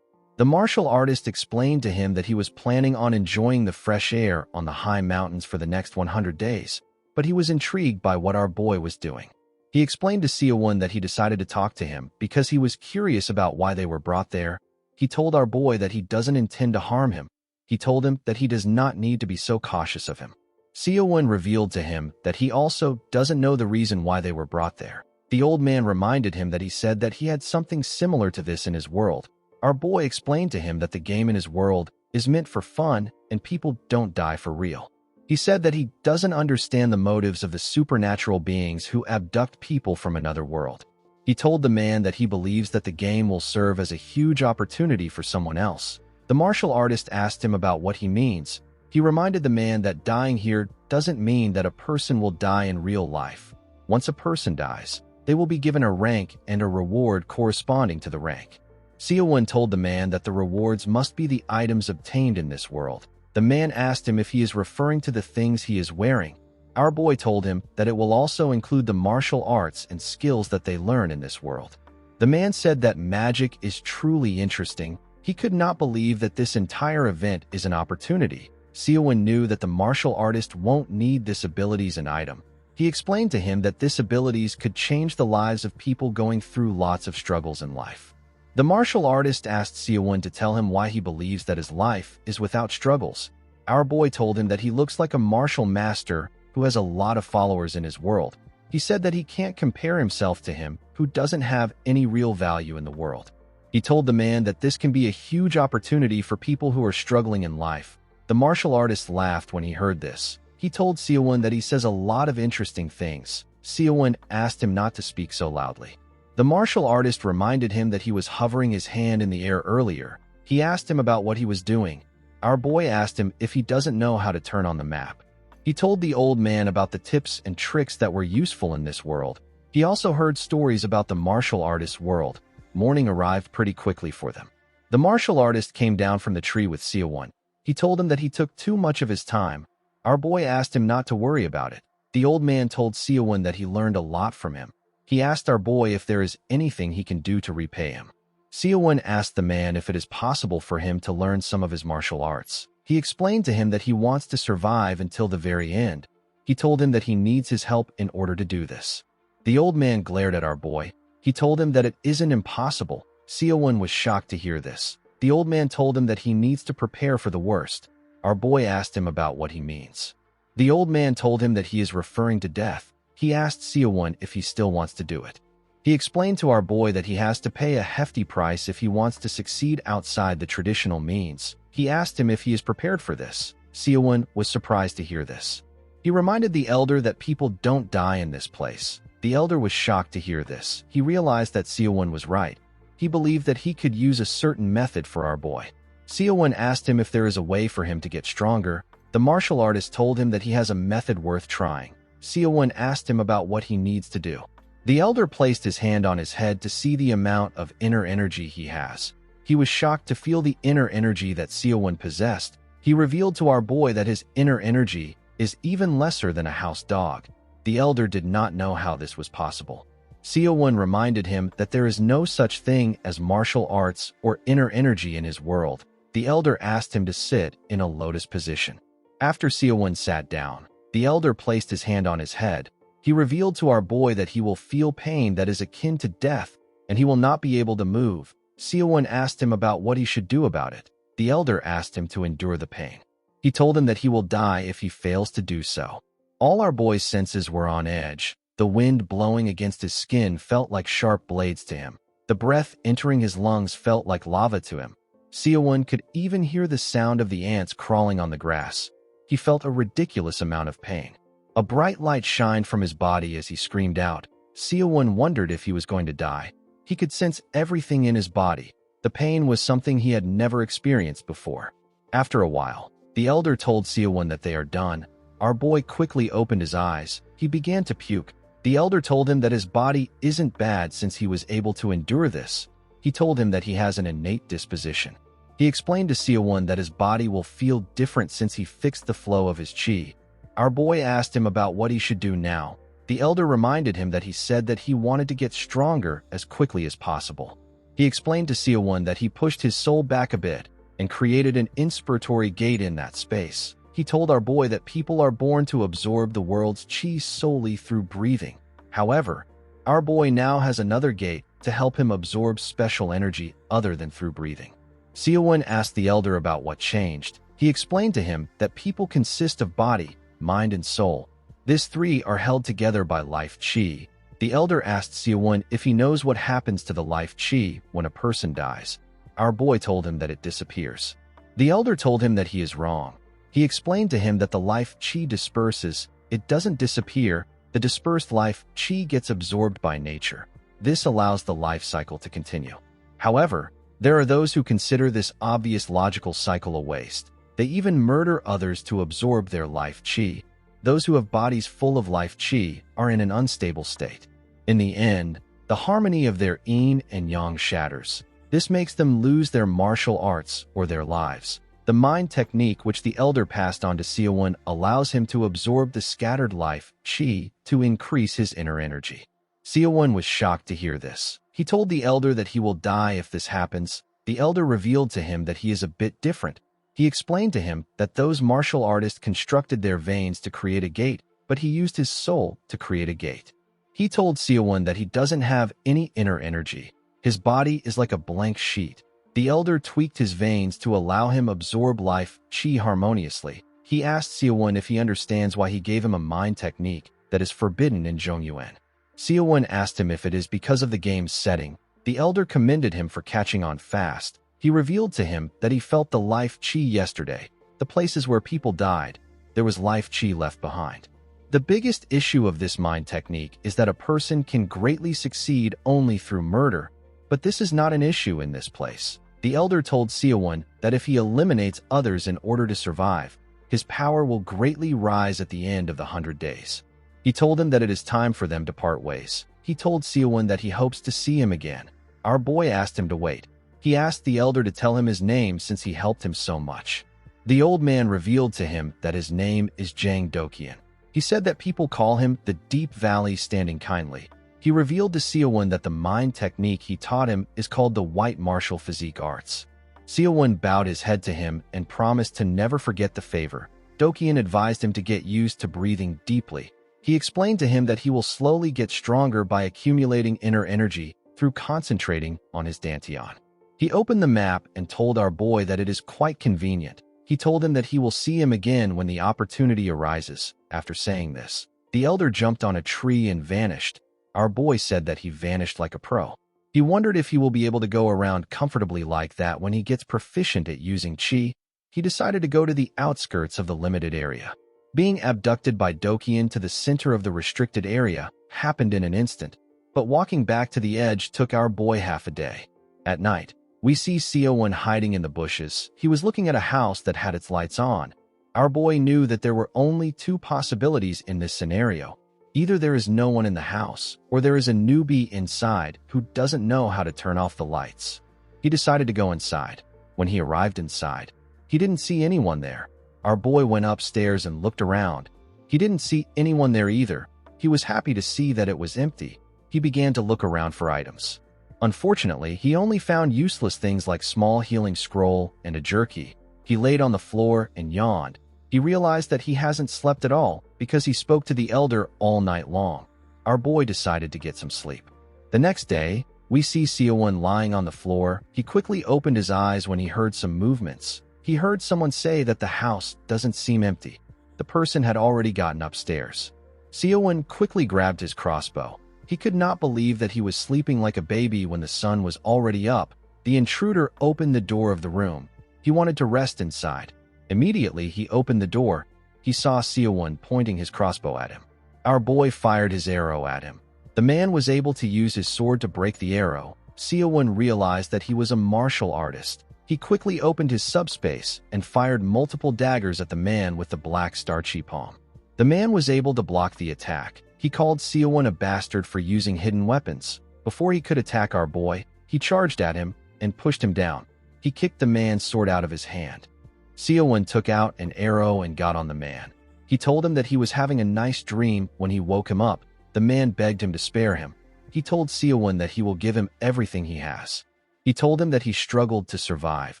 The martial artist explained to him that he was planning on enjoying the fresh air on the high mountains for the next 100 days, but he was intrigued by what our boy was doing. He explained to Seo-won that he decided to talk to him because he was curious about why they were brought there. He told our boy that he doesn't intend to harm him. He told him that he does not need to be so cautious of him. Seo-won revealed to him that he also doesn't know the reason why they were brought there. The old man reminded him that he said that he had something similar to this in his world. Our boy explained to him that the game in his world is meant for fun and people don't die for real. He said that he doesn't understand the motives of the supernatural beings who abduct people from another world. He told the man that he believes that the game will serve as a huge opportunity for someone else. The martial artist asked him about what he means. He reminded the man that dying here doesn't mean that a person will die in real life. Once a person dies, they will be given a rank and a reward corresponding to the rank. Seo-won told the man that the rewards must be the items obtained in this world. The man asked him if he is referring to the things he is wearing. Our boy told him that it will also include the martial arts and skills that they learn in this world. The man said that magic is truly interesting. He could not believe that this entire event is an opportunity. Seo-won knew that the martial artist won't need this ability as an item. He explained to him that this abilities could change the lives of people going through lots of struggles in life. The martial artist asked Seo-won to tell him why he believes that his life is without struggles. Our boy told him that he looks like a martial master who has a lot of followers in his world. He said that he can't compare himself to him, who doesn't have any real value in the world. He told the man that this can be a huge opportunity for people who are struggling in life. The martial artist laughed when he heard this. He told Seowon that he says a lot of interesting things. Seowon asked him not to speak so loudly. The martial artist reminded him that he was hovering his hand in the air earlier. He asked him about what he was doing. Our boy asked him if he doesn't know how to turn on the map. He told the old man about the tips and tricks that were useful in this world. He also heard stories about the martial artist's world. Morning arrived pretty quickly for them. The martial artist came down from the tree with Seowon. He told him that he took too much of his time. Our boy asked him not to worry about it. The old man told Seowon that he learned a lot from him. He asked our boy if there is anything he can do to repay him. Seowon asked the man if it is possible for him to learn some of his martial arts. He explained to him that he wants to survive until the very end. He told him that he needs his help in order to do this. The old man glared at our boy. He told him that it isn't impossible. Seowon was shocked to hear this. The old man told him that he needs to prepare for the worst. Our boy asked him about what he means. The old man told him that he is referring to death. He asked Seowon if he still wants to do it. He explained to our boy that he has to pay a hefty price if he wants to succeed outside the traditional means. He asked him if he is prepared for this. Seowon was surprised to hear this. He reminded the elder that people don't die in this place. The elder was shocked to hear this. He realized that Seowon was right. He believed that he could use a certain method for our boy. Seowon asked him if there is a way for him to get stronger. The martial artist told him that he has a method worth trying. Seowon asked him about what he needs to do. The elder placed his hand on his head to see the amount of inner energy he has. He was shocked to feel the inner energy that Seowon possessed. He revealed to our boy that his inner energy is even lesser than a house dog. The elder did not know how this was possible. Seowon reminded him that there is no such thing as martial arts or inner energy in his world. The elder asked him to sit in a lotus position. After Seowon sat down, the elder placed his hand on his head. He revealed to our boy that he will feel pain that is akin to death, and he will not be able to move. Seowon asked him about what he should do about it. The elder asked him to endure the pain. He told him that he will die if he fails to do so. All our boy's senses were on edge. The wind blowing against his skin felt like sharp blades to him. The breath entering his lungs felt like lava to him. Seowon could even hear the sound of the ants crawling on the grass. He felt a ridiculous amount of pain. A bright light shined from his body as he screamed out. Seowon wondered if he was going to die. He could sense everything in his body. The pain was something he had never experienced before. After a while, the elder told Seowon that they are done. Our boy quickly opened his eyes. He began to puke. The elder told him that his body isn't bad since he was able to endure this. He told him that he has an innate disposition. He explained to Seowon that his body will feel different since he fixed the flow of his chi. Our boy asked him about what he should do now. The elder reminded him that he said that he wanted to get stronger as quickly as possible. He explained to Seowon that he pushed his soul back a bit and created an inspiratory gate in that space. He told our boy that people are born to absorb the world's chi solely through breathing. However, our boy now has another gate to help him absorb special energy other than through breathing. Seowon asked the elder about what changed. He explained to him that people consist of body, mind, and soul. These three are held together by life chi. The elder asked Seowon if he knows what happens to the life chi when a person dies. Our boy told him that it disappears. The elder told him that he is wrong. He explained to him that the life chi disperses. It doesn't disappear. The dispersed life chi gets absorbed by nature. This allows the life cycle to continue. However, there are those who consider this obvious logical cycle a waste. They even murder others to absorb their life chi. Those who have bodies full of life chi are in an unstable state. In the end, the harmony of their yin and yang shatters. This makes them lose their martial arts or their lives. The mind technique which the elder passed on to Seowon allows him to absorb the scattered life chi to increase his inner energy. Seowon was shocked to hear this. He told the elder that he will die if this happens. The elder revealed to him that he is a bit different. He explained to him that those martial artists constructed their veins to create a gate, but he used his soul to create a gate. He told Seowon that he doesn't have any inner energy. His body is like a blank sheet. The elder tweaked his veins to allow him absorb life chi harmoniously. He asked Seowon if he understands why he gave him a mind technique. that is forbidden in Zhongyuan. Xiaowen asked him if it is because of the game's setting. The elder commended him for catching on fast. He revealed to him that he felt the life qi yesterday. The places where people died, there was life qi left behind. The biggest issue of this mind technique is that a person can greatly succeed only through murder, but this is not an issue in this place. The elder told Xiaowen that if he eliminates others in order to survive, his power will greatly rise at the end of the 100 days. He told him that it is time for them to part ways. He told Xiaowen that he hopes to see him again. Our boy asked him to wait. He asked the elder to tell him his name since he helped him so much. The old man revealed to him that his name is Zhang Doqian. He said that people call him the Deep Valley Standing Kindly. He revealed to Xiaowen that the mind technique he taught him is called the White Martial Physique Arts. Xiaowen bowed his head to him and promised to never forget the favor. Doqian advised him to get used to breathing deeply. He explained to him that he will slowly get stronger by accumulating inner energy through concentrating on his dantian. He opened the map and told our boy that it is quite convenient. He told him that he will see him again when the opportunity arises. After saying this, the elder jumped on a tree and vanished. Our boy said that he vanished like a pro. He wondered if he will be able to go around comfortably like that when he gets proficient at using qi. He decided to go to the outskirts of the limited area. Being abducted by Doqian to the center of the restricted area happened in an instant, but walking back to the edge took our boy half a day. At night, we see Xiaowen hiding in the bushes. He was looking at a house that had its lights on. Our boy knew that there were only two possibilities in this scenario. Either there is no one in the house, or there is a newbie inside who doesn't know how to turn off the lights. He decided to go inside. When he arrived inside, he didn't see anyone there. Our boy went upstairs and looked around. He didn't see anyone there either. He was happy to see that it was empty. He began to look around for items. Unfortunately, he only found useless things like small healing scroll and a jerky. He laid on the floor and yawned. He realized that he hasn't slept at all because he spoke to the elder all night long. Our boy decided to get some sleep. The next day, we see Xiaowen lying on the floor. He quickly opened his eyes when he heard some movements. He heard someone say that the house doesn't seem empty. The person had already gotten upstairs. Xiaowen quickly grabbed his crossbow. He could not believe that he was sleeping like a baby when the sun was already up. The intruder opened the door of the room. He wanted to rest inside. Immediately, he opened the door. He saw Xiaowen pointing his crossbow at him. Our boy fired his arrow at him. The man was able to use his sword to break the arrow. Xiaowen realized that he was a martial artist. He quickly opened his subspace and fired multiple daggers at the man with the black starchy palm. The man was able to block the attack. He called Xiaowen a bastard for using hidden weapons. Before he could attack our boy, he charged at him and pushed him down. He kicked the man's sword out of his hand. Xiaowen took out an arrow and got on the man. He told him that he was having a nice dream when he woke him up. The man begged him to spare him. He told Xiaowen that he will give him everything he has. He told him that he struggled to survive.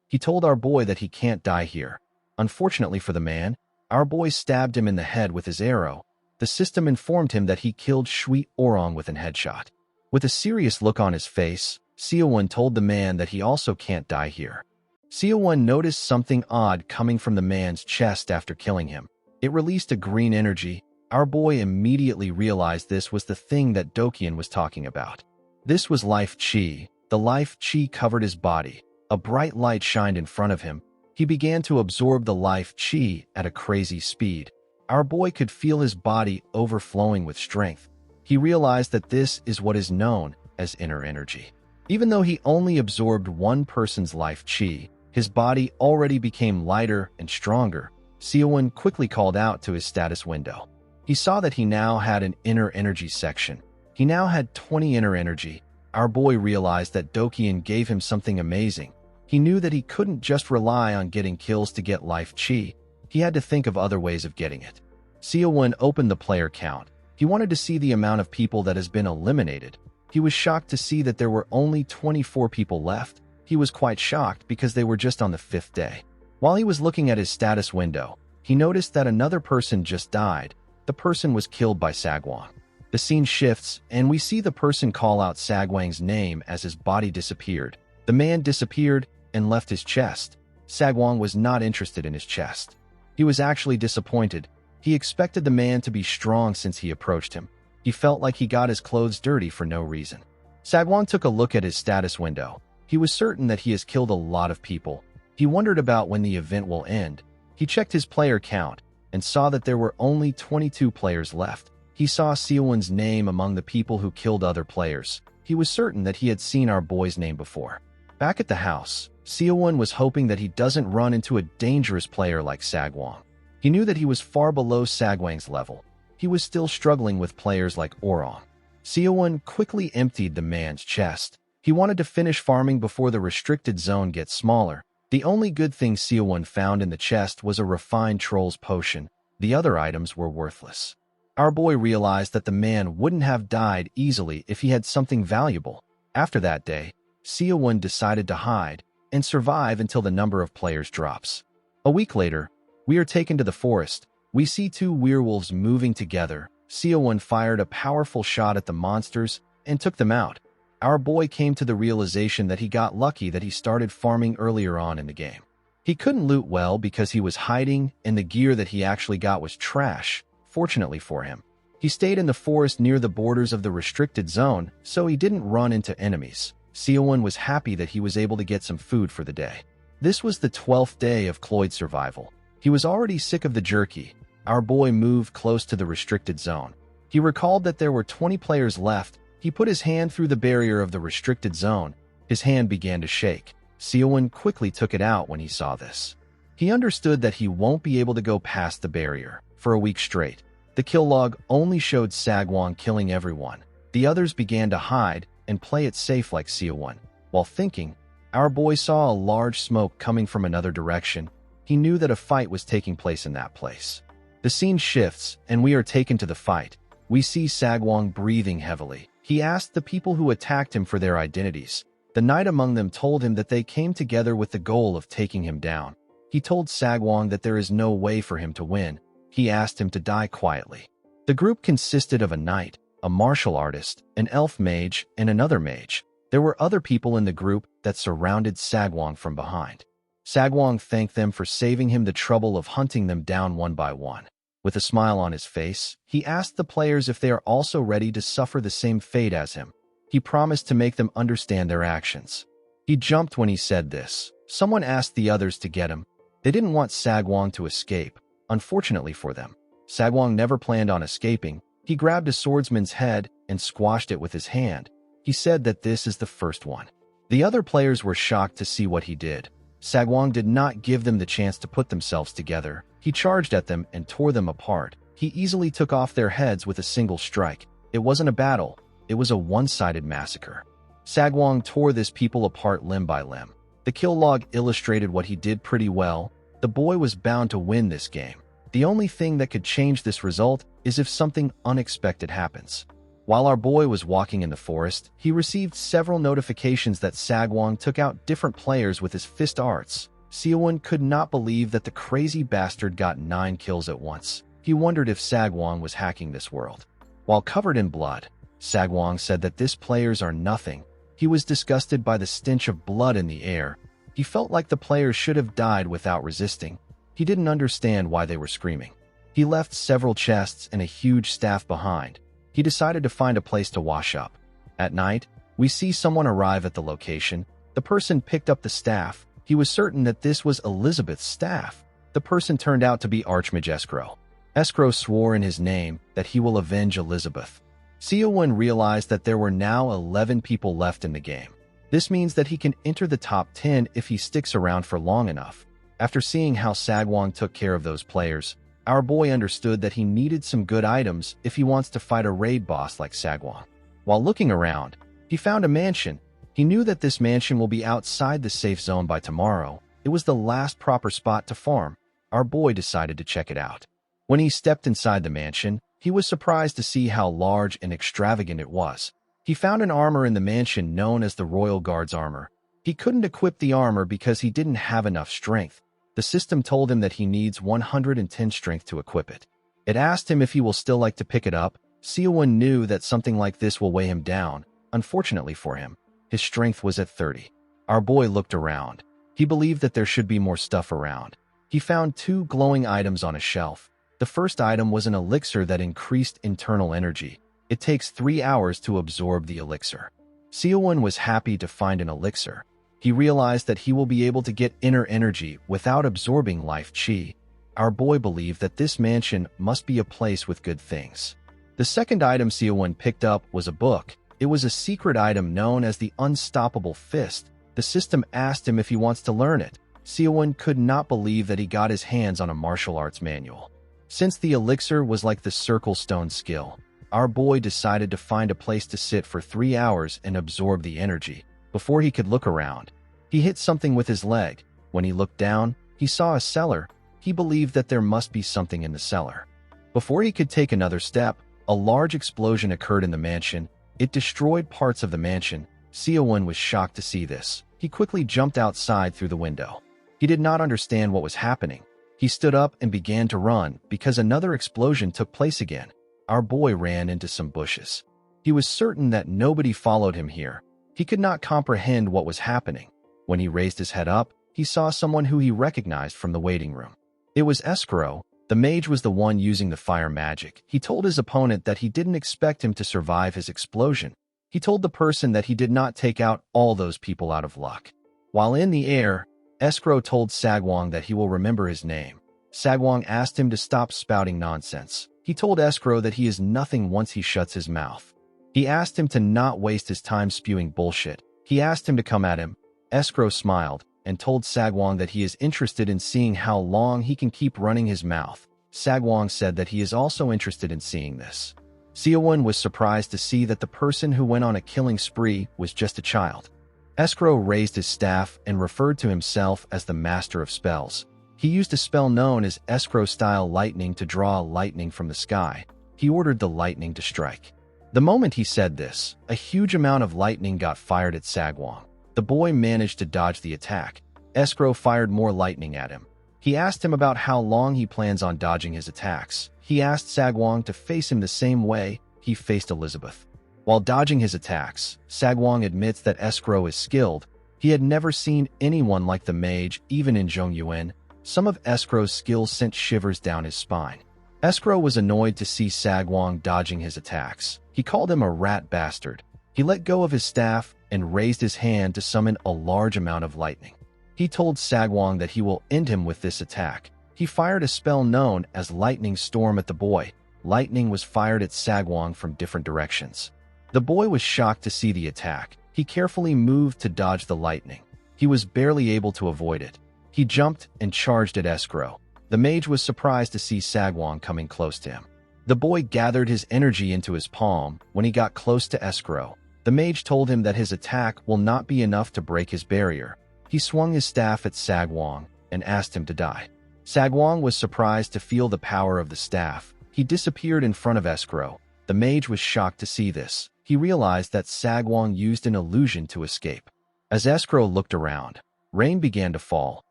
He told our boy that he can't die here. Unfortunately for the man, our boy stabbed him in the head with his arrow. The system informed him that he killed Shui Orong with an headshot. With a serious look on his face, Xiaowen told the man that he also can't die here. Xiaowen noticed something odd coming from the man's chest after killing him. It released a green energy. Our boy immediately realized this was the thing that Doqian was talking about. This was life qi. The life qi covered his body. A bright light shined in front of him. He began to absorb the life qi at a crazy speed. Our boy could feel his body overflowing with strength. He realized that this is what is known as inner energy. Even though he only absorbed one person's life qi, his body already became lighter and stronger. Xiaowen quickly called out to his status window. He saw that he now had an inner energy section. He now had 20 inner energy. Our boy realized that Doqian gave him something amazing. He knew that he couldn't just rely on getting kills to get life qi. He had to think of other ways of getting it. Xiaowen opened the player count. He wanted to see the amount of people that has been eliminated. He was shocked to see that there were only 24 people left. He was quite shocked because they were just on the 5th day. While he was looking at his status window, he noticed that another person just died. The person was killed by Sagwang. The scene shifts, and we see the person call out Sagwang's name as his body disappeared. The man disappeared and left his chest. Sagwang was not interested in his chest. He was actually disappointed. He expected the man to be strong since he approached him. He felt like he got his clothes dirty for no reason. Sagwon took a look at his status window. He was certain that he has killed a lot of people. He wondered about when the event will end. He checked his player count and saw that there were only 22 players left. He saw Seowon's name among the people who killed other players. He was certain that he had seen our boy's name before. Back at the house, Seowon was hoping that he doesn't run into a dangerous player like Sagwon. He knew that he was far below Sagwang's level. He was still struggling with players like Orong. Seowon quickly emptied the man's chest. He wanted to finish farming before the restricted zone gets smaller. The only good thing Seowon found in the chest was a refined troll's potion. The other items were worthless. Our boy realized that the man wouldn't have died easily if he had something valuable. After that day, Seowon decided to hide and survive until the number of players drops. A week later, we are taken to the forest. We see two werewolves moving together. Seowon fired a powerful shot at the monsters and took them out. Our boy came to the realization that he got lucky that he started farming earlier on in the game. He couldn't loot well because he was hiding, and the gear that he actually got was trash. Fortunately for him, he stayed in the forest near the borders of the restricted zone, so he didn't run into enemies. Seowon was happy that he was able to get some food for the day. This was the 12th day of Cloyd's survival. He was already sick of the jerky. Our boy moved close to the restricted zone. He recalled that there were 20 players left. He put his hand through the barrier of the restricted zone. His hand began to shake. Seowon quickly took it out when he saw this. He understood that he won't be able to go past the barrier for a week straight. The kill log only showed Sagwon killing everyone. The others began to hide and play it safe like Seowon. While thinking, our boy saw a large smoke coming from another direction. He knew that a fight was taking place in that place. The scene shifts, and we are taken to the fight. We see Sagwon breathing heavily. He asked the people who attacked him for their identities. The knight among them told him that they came together with the goal of taking him down. He told Sagwon that there is no way for him to win. He asked him to die quietly. The group consisted of a knight, a martial artist, an elf mage, and another mage. There were other people in the group that surrounded Sagwon from behind. Sagwon thanked them for saving him the trouble of hunting them down one by one. With a smile on his face, he asked the players if they are also ready to suffer the same fate as him. He promised to make them understand their actions. He jumped when he said this. Someone asked the others to get him. They didn't want Sagwon to escape. Unfortunately for them, Sagwon never planned on escaping. He grabbed a swordsman's head and squashed it with his hand. He said that this is the first one. The other players were shocked to see what he did. Sagwon did not give them the chance to put themselves together. He charged at them and tore them apart. He easily took off their heads with a single strike. It wasn't a battle. It was a one-sided massacre. Sagwon tore this people apart limb by limb. The kill log illustrated what he did pretty well. The boy was bound to win this game. The only thing that could change this result is if something unexpected happens. While our boy was walking in the forest, he received several notifications that Sagwon took out different players with his fist arts. Seowon could not believe that the crazy bastard got 9 kills at once. He wondered if Sagwon was hacking this world. While covered in blood, Sagwon said that these players are nothing. He was disgusted by the stench of blood in the air. He felt like the players should have died without resisting. He didn't understand why they were screaming. He left several chests and a huge staff behind. He decided to find a place to wash up. At night, we see someone arrive at the location. The person picked up the staff. He was certain that this was Elizabeth's staff. The person turned out to be Archmage Escrow. Escrow swore in his name that he will avenge Elizabeth. Seowon realized that there were now 11 people left in the game. This means that he can enter the top 10 if he sticks around for long enough. After seeing how Sagwon took care of those players, our boy understood that he needed some good items if he wants to fight a raid boss like Sagwon. While looking around, he found a mansion. He knew that this mansion will be outside the safe zone by tomorrow. It was the last proper spot to farm. Our boy decided to check it out. When he stepped inside the mansion, he was surprised to see how large and extravagant it was. He found an armor in the mansion known as the Royal Guard's armor. He couldn't equip the armor because he didn't have enough strength. The system told him that he needs 110 strength to equip it. It asked him if he will still like to pick it up. Seowon knew that something like this will weigh him down. Unfortunately for him, his strength was at 30. Our boy looked around. He believed that there should be more stuff around. He found 2 glowing items on a shelf. The first item was an elixir that increased internal energy. It takes 3 hours to absorb the elixir. Seowon was happy to find an elixir. He realized that he will be able to get inner energy without absorbing life chi. Our boy believed that this mansion must be a place with good things. The second item Seowon picked up was a book. It was a secret item known as the Unstoppable Fist. The system asked him if he wants to learn it. Seowon could not believe that he got his hands on a martial arts manual. Since the elixir was like the circle stone skill, our boy decided to find a place to sit for 3 hours and absorb the energy. Before he could look around, he hit something with his leg. When he looked down, he saw a cellar. He believed that there must be something in the cellar. Before he could take another step, a large explosion occurred in the mansion. It destroyed parts of the mansion. Seowon was shocked to see this. He quickly jumped outside through the window. He did not understand what was happening. He stood up and began to run because another explosion took place again. Our boy ran into some bushes. He was certain that nobody followed him here. He could not comprehend what was happening. When he raised his head up, he saw someone who he recognized from the waiting room. It was Escrow. The mage was the one using the fire magic. He told his opponent that he didn't expect him to survive his explosion. He told the person that he did not take out all those people out of luck. While in the air, Escrow told Sagwong that he will remember his name. Sagwong asked him to stop spouting nonsense. He told Escrow that he is nothing once he shuts his mouth. He asked him to not waste his time spewing bullshit. He asked him to come at him. Escrow smiled and told Sagwong that he is interested in seeing how long he can keep running his mouth. Sagwong said that he is also interested in seeing this. Seowon was surprised to see that the person who went on a killing spree was just a child. Escrow raised his staff and referred to himself as the Master of Spells. He used a spell known as Escrow-style lightning to draw lightning from the sky. He ordered the lightning to strike. The moment he said this, a huge amount of lightning got fired at Sagwong. The boy managed to dodge the attack. Escrow fired more lightning at him. He asked him about how long he plans on dodging his attacks. He asked Sagwong to face him the same way he faced Elizabeth. While dodging his attacks, Sagwong admits that Escrow is skilled. He had never seen anyone like the mage, even in Zhongyuan. Some of Escrow's skills sent shivers down his spine. Escrow was annoyed to see Sagwong dodging his attacks. He called him a rat bastard. He let go of his staff and raised his hand to summon a large amount of lightning. He told Sagwong that he will end him with this attack. He fired a spell known as Lightning Storm at the boy. Lightning was fired at Sagwong from different directions. The boy was shocked to see the attack. He carefully moved to dodge the lightning. He was barely able to avoid it. He jumped and charged at Escrow. The mage was surprised to see Sagwong coming close to him. The boy gathered his energy into his palm. When he got close to Escrow, the mage told him that his attack will not be enough to break his barrier. He swung his staff at Sagwong and asked him to die. Sagwong was surprised to feel the power of the staff. He disappeared in front of Escrow. The mage was shocked to see this. He realized that Sagwong used an illusion to escape. As Escrow looked around, rain began to fall.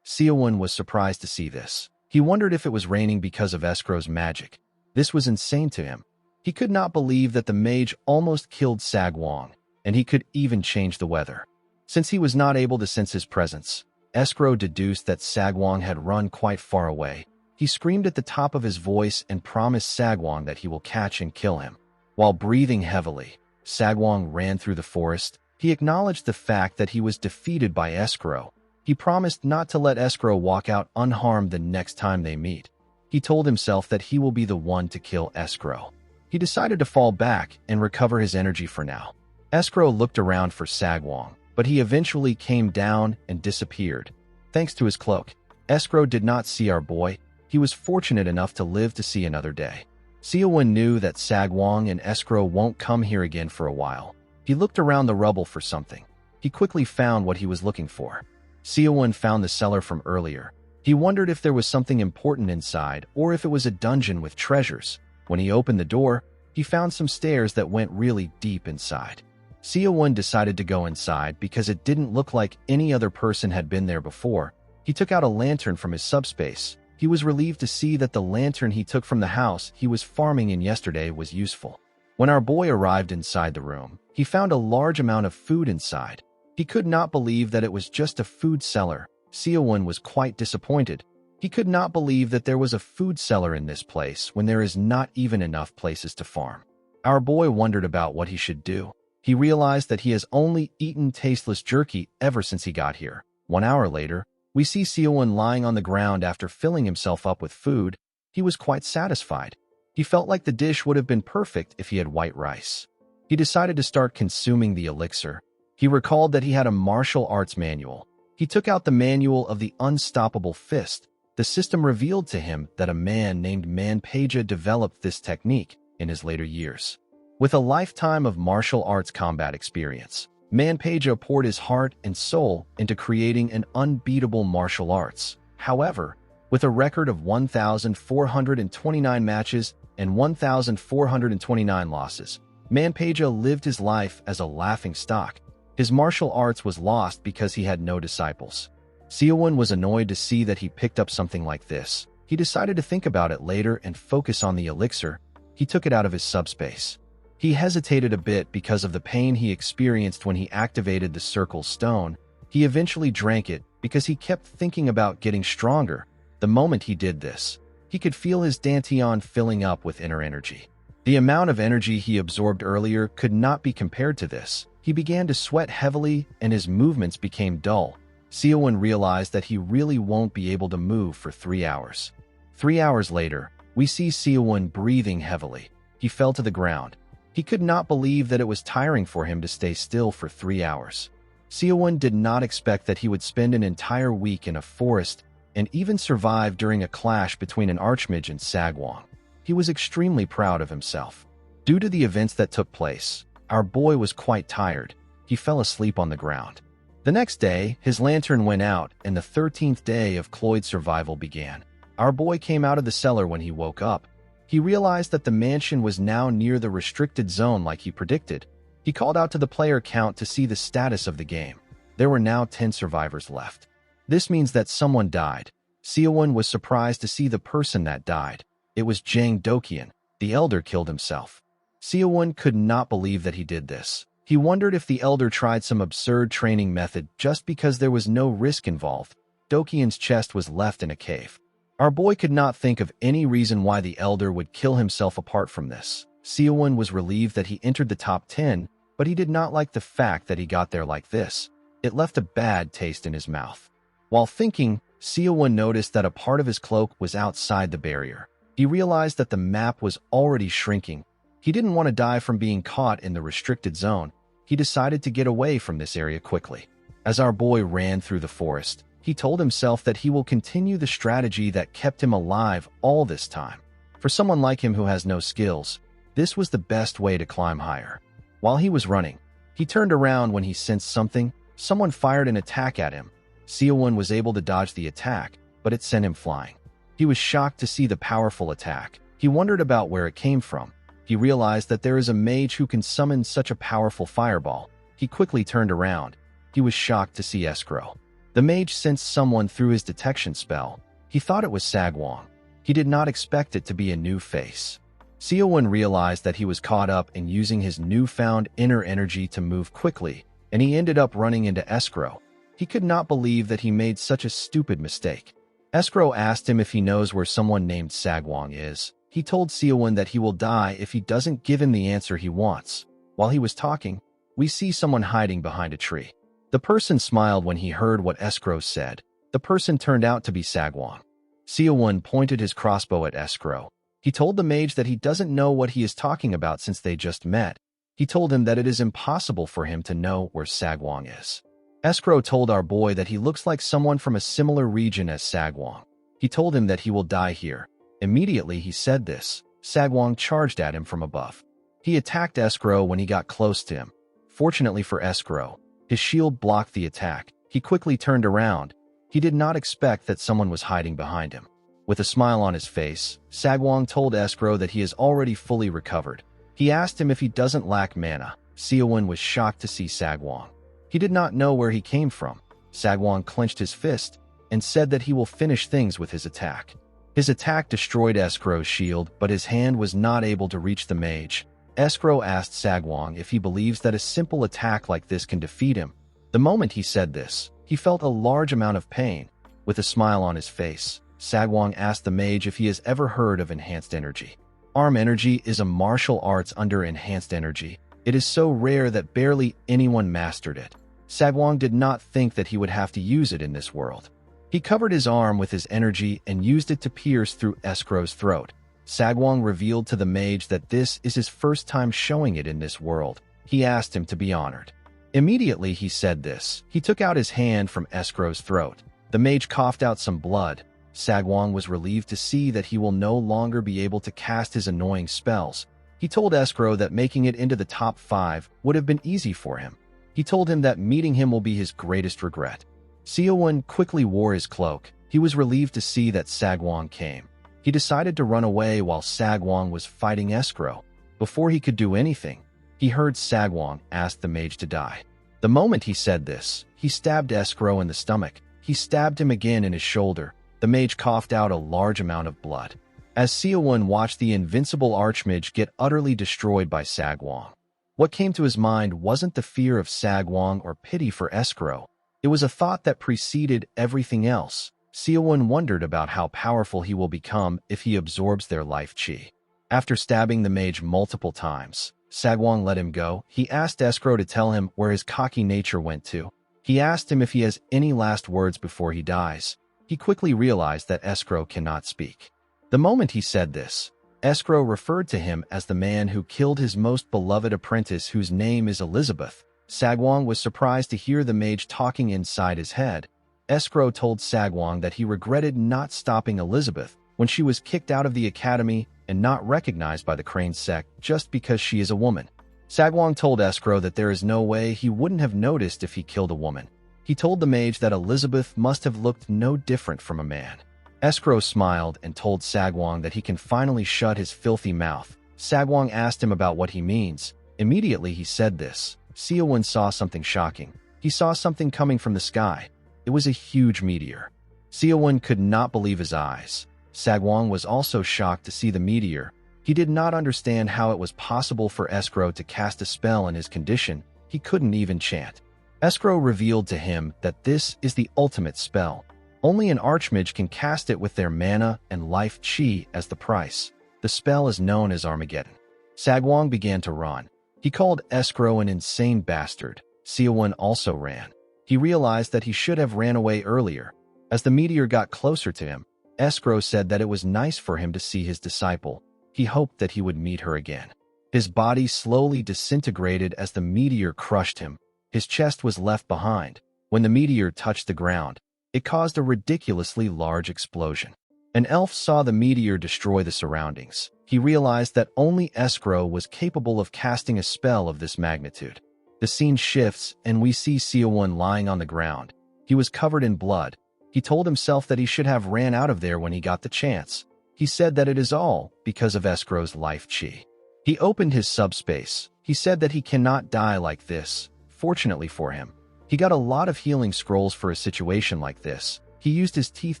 Seowon was surprised to see this. He wondered if it was raining because of Escrow's magic. This was insane to him. He could not believe that the mage almost killed Sagwong, and he could even change the weather. Since he was not able to sense his presence, Escrow deduced that Sagwong had run quite far away. He screamed at the top of his voice and promised Sagwong that he will catch and kill him. While breathing heavily, Sagwong ran through the forest. He acknowledged the fact that he was defeated by Escrow. He promised not to let Escrow walk out unharmed the next time they meet. He told himself that he will be the one to kill Escrow. He decided to fall back and recover his energy for now. Escrow looked around for Sagwong, but he eventually came down and disappeared. Thanks to his cloak, Escrow did not see our boy. He was fortunate enough to live to see another day. Seowon knew that Sagwong and Escrow won't come here again for a while. He looked around the rubble for something. He quickly found what he was looking for. Seowon found the cellar from earlier. He wondered if there was something important inside or if it was a dungeon with treasures. When he opened the door, he found some stairs that went really deep inside. Seowon decided to go inside because it didn't look like any other person had been there before. He took out a lantern from his subspace. He was relieved to see that the lantern he took from the house he was farming in yesterday was useful. When our boy arrived inside the room, he found a large amount of food inside. He could not believe that it was just a food cellar. Seowon was quite disappointed. He could not believe that there was a food cellar in this place when there is not even enough places to farm. Our boy wondered about what he should do. He realized that he has only eaten tasteless jerky ever since he got here. 1 hour later, we see Seo-won lying on the ground after filling himself up with food. He was quite satisfied. He felt like the dish would have been perfect if he had white rice. He decided to start consuming the elixir. He recalled that he had a martial arts manual. He took out the manual of the unstoppable fist. The system revealed to him that a man named MANGA developed this technique in his later years. With a lifetime of martial arts combat experience, MANGA poured his heart and soul into creating an unbeatable martial arts. However, with a record of 1,429 matches and 1,429 losses, MANGA lived his life as a laughingstock. His martial arts was lost because he had no disciples. Seo-won was annoyed to see that he picked up something like this. He decided to think about it later and focus on the elixir. He took it out of his subspace. He hesitated a bit because of the pain he experienced when he activated the circle stone. He eventually drank it because he kept thinking about getting stronger. The moment he did this, he could feel his dantian filling up with inner energy. The amount of energy he absorbed earlier could not be compared to this. He began to sweat heavily and his movements became dull. Seo-won realized that he really won't be able to move for 3 hours. 3 hours later, we see Seo-won breathing heavily. He fell to the ground. He could not believe that it was tiring for him to stay still for 3 hours. Seo-won did not expect that he would spend an entire week in a forest and even survive during a clash between an archmage and Sagwon. He was extremely proud of himself. Due to the events that took place, our boy was quite tired. He fell asleep on the ground. The next day, his lantern went out and the 13th day of Cloyd's survival began. Our boy came out of the cellar when he woke up. He realized that the mansion was now near the restricted zone like he predicted. He called out to the player count to see the status of the game. There were now 10 survivors left. This means that someone died. Seo-won was surprised to see the person that died. It was Jang Dokyeon. The elder killed himself. Seo-won could not believe that he did this. He wondered if the elder tried some absurd training method just because there was no risk involved. Dokyeon's chest was left in a cave. Our boy could not think of any reason why the elder would kill himself apart from this. Seo-won was relieved that he entered the top 10, but he did not like the fact that he got there like this. It left a bad taste in his mouth. While thinking, Seo-won noticed that a part of his cloak was outside the barrier. He realized that the map was already shrinking. He didn't want to die from being caught in the restricted zone. He decided to get away from this area quickly. As our boy ran through the forest, he told himself that he will continue the strategy that kept him alive all this time. For someone like him who has no skills, this was the best way to climb higher. While he was running, he turned around when he sensed something. Someone fired an attack at him. Seo-won was able to dodge the attack, but it sent him flying. He was shocked to see the powerful attack. He wondered about where it came from. He realized that there is a mage who can summon such a powerful fireball. He quickly turned around. He was shocked to see Escrow. The mage sensed someone through his detection spell. He thought it was Sagwon. He did not expect it to be a new face. Seo-won realized that he was caught up in using his newfound inner energy to move quickly, and he ended up running into Escrow. He could not believe that he made such a stupid mistake. Escrow asked him if he knows where someone named Sagwon is. He told Seo-won that he will die if he doesn't give him the answer he wants. While he was talking, we see someone hiding behind a tree. The person smiled when he heard what Escrow said. The person turned out to be Sagwon. Seo-won pointed his crossbow at Escrow. He told the mage that he doesn't know what he is talking about since they just met. He told him that it is impossible for him to know where Sagwon is. Escrow told our boy that he looks like someone from a similar region as Sagwon. He told him that he will die here. Immediately he said this, Sagwon charged at him from above. He attacked Escrow when he got close to him. Fortunately for Escrow, his shield blocked the attack. He quickly turned around. He did not expect that someone was hiding behind him. With a smile on his face, Sagwon told Escrow that he is already fully recovered. He asked him if he doesn't lack mana. Seo-won was shocked to see Sagwon. He did not know where he came from. Sagwon clenched his fist and said that he will finish things with his attack. His attack destroyed Escrow's shield, but his hand was not able to reach the mage. Escrow asked Sagwon if he believes that a simple attack like this can defeat him. The moment he said this, he felt a large amount of pain. With a smile on his face, Sagwang asked the mage if he has ever heard of enhanced energy. Arm energy is a martial arts under enhanced energy. It is so rare that barely anyone mastered it. Sagwang did not think that he would have to use it in this world. He covered his arm with his energy and used it to pierce through Escrow's throat. Sagwang revealed to the mage that this is his first time showing it in this world. He asked him to be honored. Immediately he said this. He took out his hand from Escrow's throat. The mage coughed out some blood. Sagwang was relieved to see that he will no longer be able to cast his annoying spells. He told Escrow that making it into the top 5 would have been easy for him. He told him that meeting him will be his greatest regret. Seowon quickly wore his cloak. He was relieved to see that Sagwang came. He decided to run away while Sagwang was fighting Escrow. Before he could do anything, he heard Sagwang ask the mage to die. The moment he said this, he stabbed Escrow in the stomach. He stabbed him again in his shoulder. The mage coughed out a large amount of blood. As Seowon watched the invincible archmage get utterly destroyed by Sagwang, what came to his mind wasn't the fear of Sagwang or pity for Escrow. It was a thought that preceded everything else. Seowon wondered about how powerful he will become if he absorbs their life chi. After stabbing the mage multiple times, Sagwang let him go. He asked Escrow to tell him where his cocky nature went to. He asked him if he has any last words before he dies. He quickly realized that Escrow cannot speak. The moment he said this, Escrow referred to him as the man who killed his most beloved apprentice, whose name is Elizabeth. Sagwang was surprised to hear the mage talking inside his head. Escrow told Sagwang that he regretted not stopping Elizabeth when she was kicked out of the academy and not recognized by the Crane sect just because she is a woman. Sagwang told Escrow that there is no way he wouldn't have noticed if he killed a woman. He told the mage that Elizabeth must have looked no different from a man. Escrow smiled and told Sagwang that he can finally shut his filthy mouth. Sagwang asked him about what he means. Immediately he said this. Seowon saw something shocking. He saw something coming from the sky. It was a huge meteor. Seowon could not believe his eyes. Sagwang was also shocked to see the meteor. He did not understand how it was possible for Escrow to cast a spell in his condition. He couldn't even chant. Escrow revealed to him that this is the ultimate spell. Only an archmage can cast it with their mana and life chi as the price. The spell is known as Armageddon. Sagwang began to run. He called Escrow an insane bastard. Seowon also ran. He realized that he should have ran away earlier. As the meteor got closer to him, Escrow said that it was nice for him to see his disciple. He hoped that he would meet her again. His body slowly disintegrated as the meteor crushed him. His chest was left behind. When the meteor touched the ground, it caused a ridiculously large explosion. An elf saw the meteor destroy the surroundings. He realized that only Escrow was capable of casting a spell of this magnitude. The scene shifts, and we see Seowon lying on the ground. He was covered in blood. He told himself that he should have ran out of there when he got the chance. He said that it is all because of Escrow's life chi. He opened his subspace. He said that he cannot die like this. Fortunately for him, he got a lot of healing scrolls for a situation like this. He used his teeth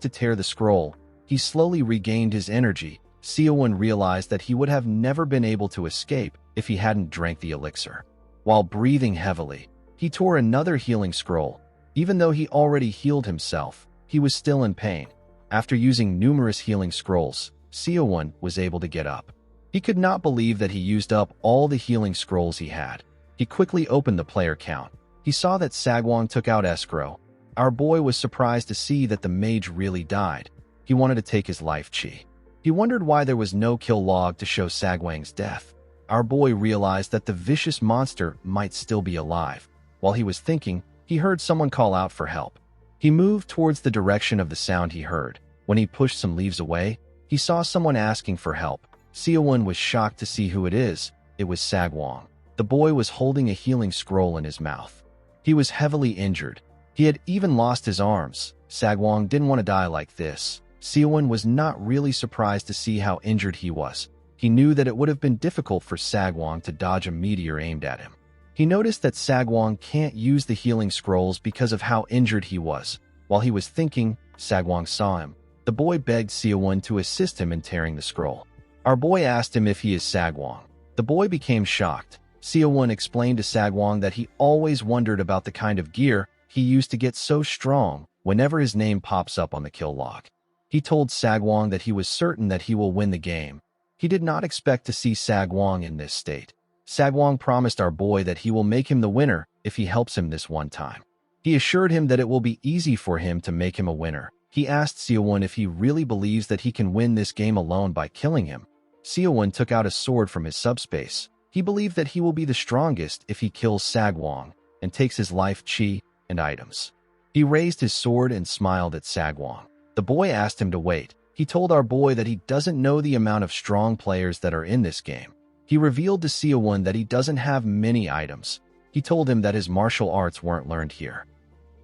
to tear the scroll. He slowly regained his energy. Seowon realized that he would have never been able to escape if he hadn't drank the elixir. While breathing heavily, he tore another healing scroll. Even though he already healed himself, he was still in pain. After using numerous healing scrolls, Seowon was able to get up. He could not believe that he used up all the healing scrolls he had. He quickly opened the player count. He saw that Sagwang took out Escrow. Our boy was surprised to see that the mage really died. He wanted to take his life chi. He wondered why there was no kill log to show Sagwang's death. Our boy realized that the vicious monster might still be alive. While he was thinking, he heard someone call out for help. He moved towards the direction of the sound he heard. When he pushed some leaves away, he saw someone asking for help. Seowon was shocked to see who it is. It was Sagwang. The boy was holding a healing scroll in his mouth. He was heavily injured. He had even lost his arms. Sagwang didn't want to die like this. Seowon was not really surprised to see how injured he was. He knew that it would have been difficult for Sagwang to dodge a meteor aimed at him. He noticed that Sagwang can't use the healing scrolls because of how injured he was. While he was thinking, Sagwang saw him. The boy begged Seowon to assist him in tearing the scroll. Our boy asked him if he is Sagwang. The boy became shocked. Seowon explained to Sagwang that he always wondered about the kind of gear he used to get so strong whenever his name pops up on the kill log. He told Sagwang that he was certain that he will win the game. He did not expect to see Sagwang in this state. Sagwang promised our boy that he will make him the winner if he helps him this one time. He assured him that it will be easy for him to make him a winner. He asked Seowon if he really believes that he can win this game alone by killing him. Seowon took out a sword from his subspace. He believed that he will be the strongest if he kills Sagwang and takes his life chi and items. He raised his sword and smiled at Sagwang. The boy asked him to wait. He told our boy that he doesn't know the amount of strong players that are in this game. He revealed to Seowon that he doesn't have many items. He told him that his martial arts weren't learned here.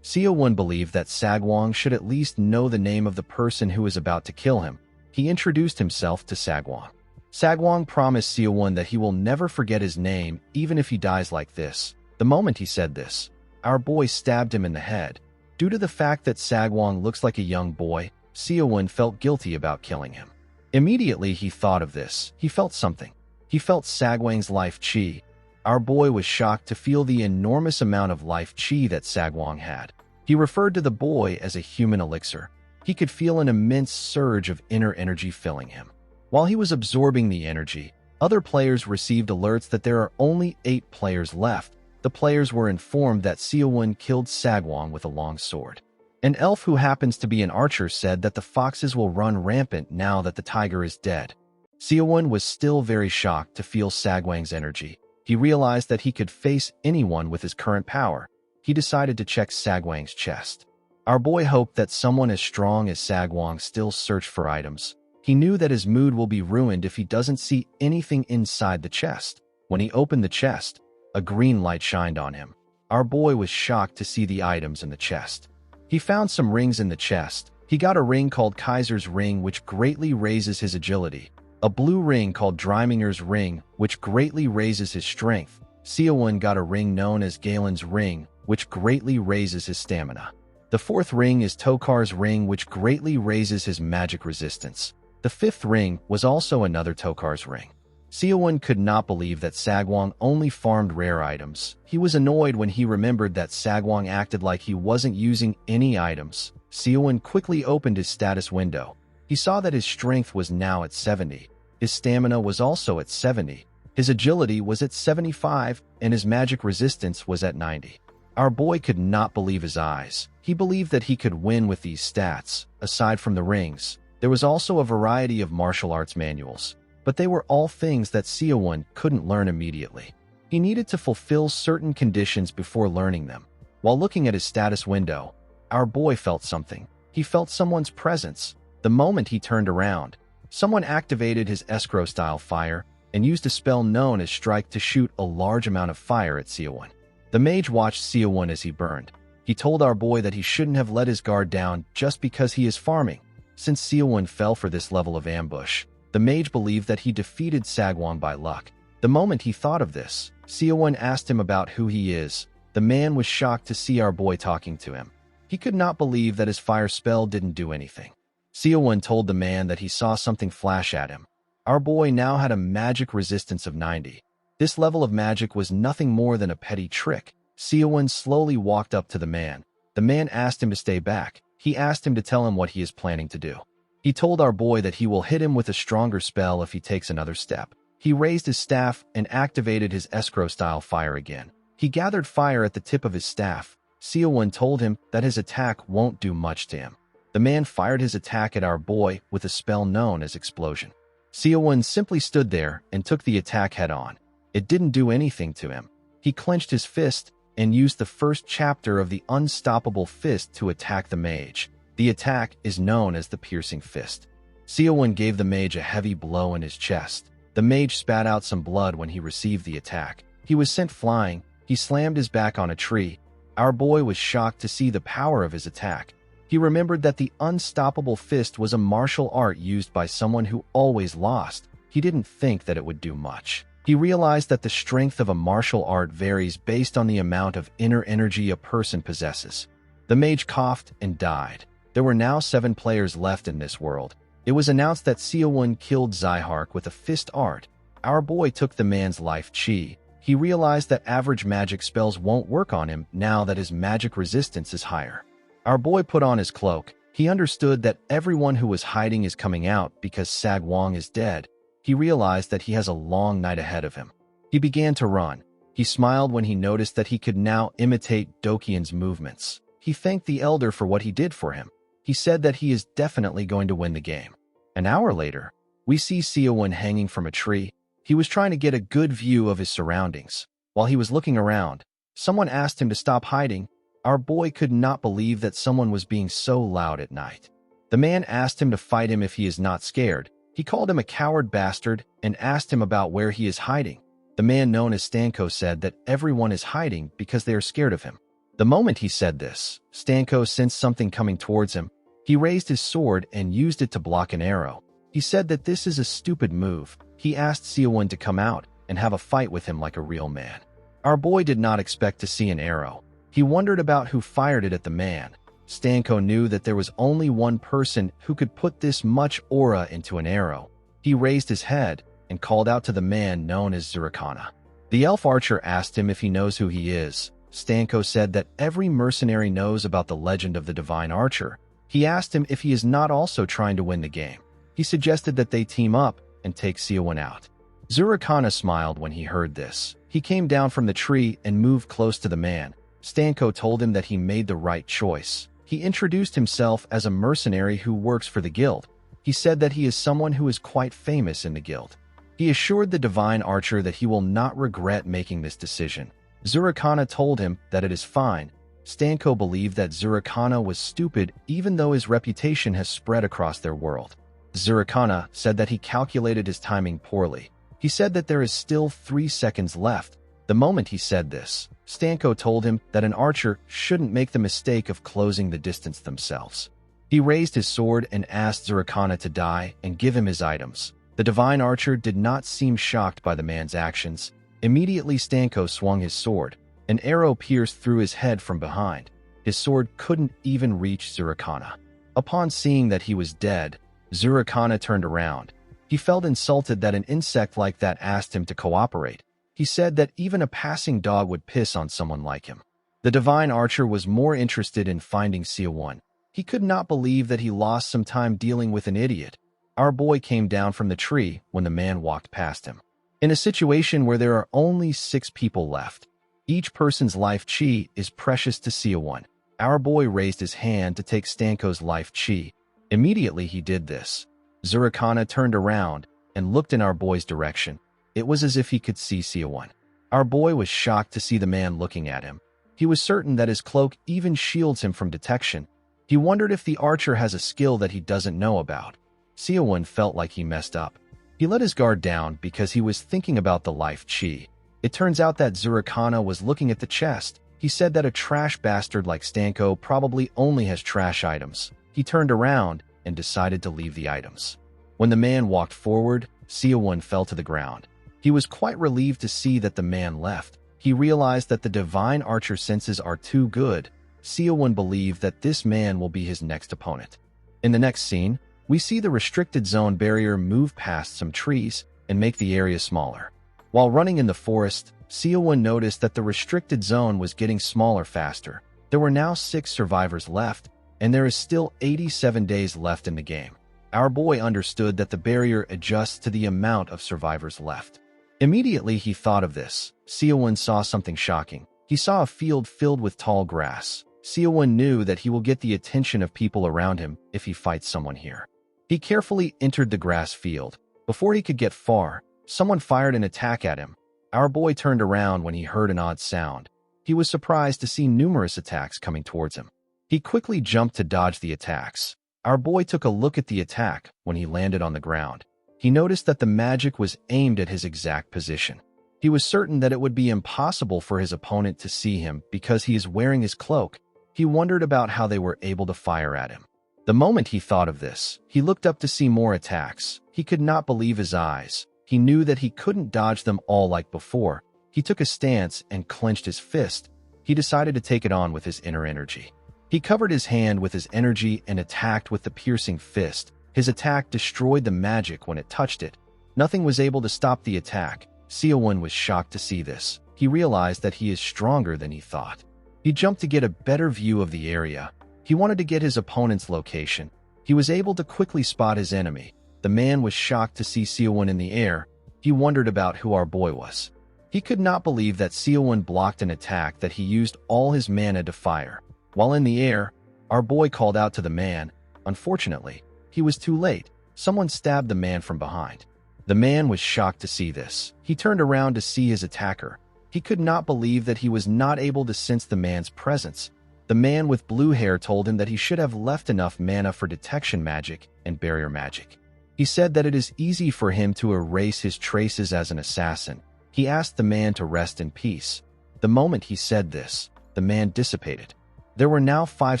Seowon believed that Sagwang should at least know the name of the person who is about to kill him. He introduced himself to Sagwang. Sagwang promised Seowon that he will never forget his name even if he dies like this. The moment he said this, our boy stabbed him in the head. Due to the fact that Sagwang looks like a young boy, Seowon felt guilty about killing him. Immediately he thought of this. He felt something. He felt Sagwang's life chi. Our boy was shocked to feel the enormous amount of life chi that Sagwang had. He referred to the boy as a human elixir. He could feel an immense surge of inner energy filling him. While he was absorbing the energy, other players received alerts that there are only 8 players left. The players were informed that Seowon killed Sagwang with a long sword. An elf who happens to be an archer said that the foxes will run rampant now that the tiger is dead. Seowon was still very shocked to feel Sagwang's energy. He realized that he could face anyone with his current power. He decided to check Sagwang's chest. Our boy hoped that someone as strong as Sagwang still searched for items. He knew that his mood will be ruined if he doesn't see anything inside the chest. When he opened the chest, a green light shined on him. Our boy was shocked to see the items in the chest. He found some rings in the chest. He got a ring called Kaiser's Ring, which greatly raises his agility. A blue ring called Dreiminger's Ring, which greatly raises his strength. Seowon got a ring known as Galen's Ring, which greatly raises his stamina. The 4th ring is Tokar's Ring, which greatly raises his magic resistance. The 5th ring was also another Tokar's Ring. Seowon could not believe that Sagwang only farmed rare items. He was annoyed when he remembered that Sagwang acted like he wasn't using any items. Seowon quickly opened his status window. He saw that his strength was now at 70. His stamina was also at 70. His agility was at 75, and his magic resistance was at 90. Our boy could not believe his eyes. He believed that he could win with these stats. Aside from the rings, there was also a variety of martial arts manuals, but they were all things that Seowon couldn't learn immediately. He needed to fulfill certain conditions before learning them. While looking at his status window, our boy felt something. He felt someone's presence. The moment he turned around, someone activated his escrow-style fire and used a spell known as Strike to shoot a large amount of fire at Seowon. The mage watched Seowon as he burned. He told our boy that he shouldn't have let his guard down just because he is farming. Since Seowon fell for this level of ambush, the mage believed that he defeated Sagwang by luck. The moment he thought of this, Seowon asked him about who he is. The man was shocked to see our boy talking to him. He could not believe that his fire spell didn't do anything. Seowon told the man that he saw something flash at him. Our boy now had a magic resistance of 90. This level of magic was nothing more than a petty trick. Seowon slowly walked up to the man. The man asked him to stay back. He asked him to tell him what he is planning to do. He told our boy that he will hit him with a stronger spell if he takes another step. He raised his staff and activated his escrow-style fire again. He gathered fire at the tip of his staff. Seowon told him that his attack won't do much to him. The man fired his attack at our boy with a spell known as Explosion. Seowon simply stood there and took the attack head-on. It didn't do anything to him. He clenched his fist and used the first chapter of the Unstoppable Fist to attack the mage. The attack is known as the Piercing Fist. Seowon gave the mage a heavy blow in his chest. The mage spat out some blood when he received the attack. He was sent flying. He slammed his back on a tree. Our boy was shocked to see the power of his attack. He remembered that the Unstoppable Fist was a martial art used by someone who always lost. He didn't think that it would do much. He realized that the strength of a martial art varies based on the amount of inner energy a person possesses. The mage coughed and died. There were now 7 players left in this world. It was announced that Seowon killed Zyhark with a fist art. Our boy took the man's life chi. He realized that average magic spells won't work on him now that his magic resistance is higher. Our boy put on his cloak. He understood that everyone who was hiding is coming out because Sagwang is dead. He realized that he has a long night ahead of him. He began to run. He smiled when he noticed that he could now imitate Dokian's movements. He thanked the elder for what he did for him. He said that he is definitely going to win the game. An hour later, we see Seowon hanging from a tree. He was trying to get a good view of his surroundings. While he was looking around, someone asked him to stop hiding. Our boy could not believe that someone was being so loud at night. The man asked him to fight him if he is not scared. He called him a coward bastard and asked him about where he is hiding. The man known as Stanko said that everyone is hiding because they are scared of him. The moment he said this, Stanko sensed something coming towards him. He raised his sword and used it to block an arrow. He said that this is a stupid move. He asked Seowon to come out and have a fight with him like a real man. Our boy did not expect to see an arrow. He wondered about who fired it at the man. Stanko knew that there was only one person who could put this much aura into an arrow. He raised his head and called out to the man known as Zurikana. The elf archer asked him if he knows who he is. Stanko said that every mercenary knows about the legend of the divine archer. He asked him if he is not also trying to win the game. He suggested that they team up and take Seowon out. Zurikana smiled when he heard this. He came down from the tree and moved close to the man. Stanko told him that he made the right choice. He introduced himself as a mercenary who works for the guild. He said that he is someone who is quite famous in the guild. He assured the divine archer that he will not regret making this decision. Zurikana told him that it is fine. Stanko believed that Zurikana was stupid even though his reputation has spread across their world. Zurikana said that he calculated his timing poorly. He said that there is still 3 seconds left. The moment he said this, Stanko told him that an archer shouldn't make the mistake of closing the distance themselves. He raised his sword and asked Zurikana to die and give him his items. The divine archer did not seem shocked by the man's actions. Immediately Stanko swung his sword. An arrow pierced through his head from behind. His sword couldn't even reach Zurikana. Upon seeing that he was dead, Zurikana turned around. He felt insulted that an insect like that asked him to cooperate. He said that even a passing dog would piss on someone like him. The divine archer was more interested in finding Seowon. He could not believe that he lost some time dealing with an idiot. Our boy came down from the tree when the man walked past him. In a situation where there are only 6 people left, each person's life chi is precious to Seowon. Our boy raised his hand to take Stanko's life chi. Immediately he did this. Zurikana turned around and looked in our boy's direction. It was as if he could see Seowon. Our boy was shocked to see the man looking at him. He was certain that his cloak even shields him from detection. He wondered if the archer has a skill that he doesn't know about. Seowon felt like he messed up. He let his guard down because he was thinking about the life chi. It turns out that Zurikana was looking at the chest. He said that a trash bastard like Stanko probably only has trash items. He turned around and decided to leave the items. When the man walked forward, Seowon fell to the ground. He was quite relieved to see that the man left. He realized that the divine archer senses are too good. Seowon believed that this man will be his next opponent. In the next scene, we see the restricted zone barrier move past some trees and make the area smaller. While running in the forest, Seowon noticed that the restricted zone was getting smaller faster. There were now 6 survivors left, and there is still 87 days left in the game. Our boy understood that the barrier adjusts to the amount of survivors left. Immediately he thought of this. Seowon saw something shocking. He saw a field filled with tall grass. Seowon knew that he will get the attention of people around him if he fights someone here. He carefully entered the grass field. Before he could get far, someone fired an attack at him. Our boy turned around when he heard an odd sound. He was surprised to see numerous attacks coming towards him. He quickly jumped to dodge the attacks. Our boy took a look at the attack when he landed on the ground. He noticed that the magic was aimed at his exact position. He was certain that it would be impossible for his opponent to see him because he is wearing his cloak. He wondered about how they were able to fire at him. The moment he thought of this, he looked up to see more attacks. He could not believe his eyes. He knew that he couldn't dodge them all like before. He took a stance and clenched his fist. He decided to take it on with his inner energy. He covered his hand with his energy and attacked with the piercing fist. His attack destroyed the magic when it touched it. Nothing was able to stop the attack. Seowon was shocked to see this. He realized that he is stronger than he thought. He jumped to get a better view of the area. He wanted to get his opponent's location. He was able to quickly spot his enemy. The man was shocked to see Seowon in the air. He wondered about who our boy was. He could not believe that Seowon blocked an attack that he used all his mana to fire. While in the air, our boy called out to the man. Unfortunately, he was too late. Someone stabbed the man from behind. The man was shocked to see this. He turned around to see his attacker. He could not believe that he was not able to sense the man's presence. The man with blue hair told him that he should have left enough mana for detection magic and barrier magic. He said that it is easy for him to erase his traces as an assassin. He asked the man to rest in peace. The moment he said this, the man dissipated. There were now 5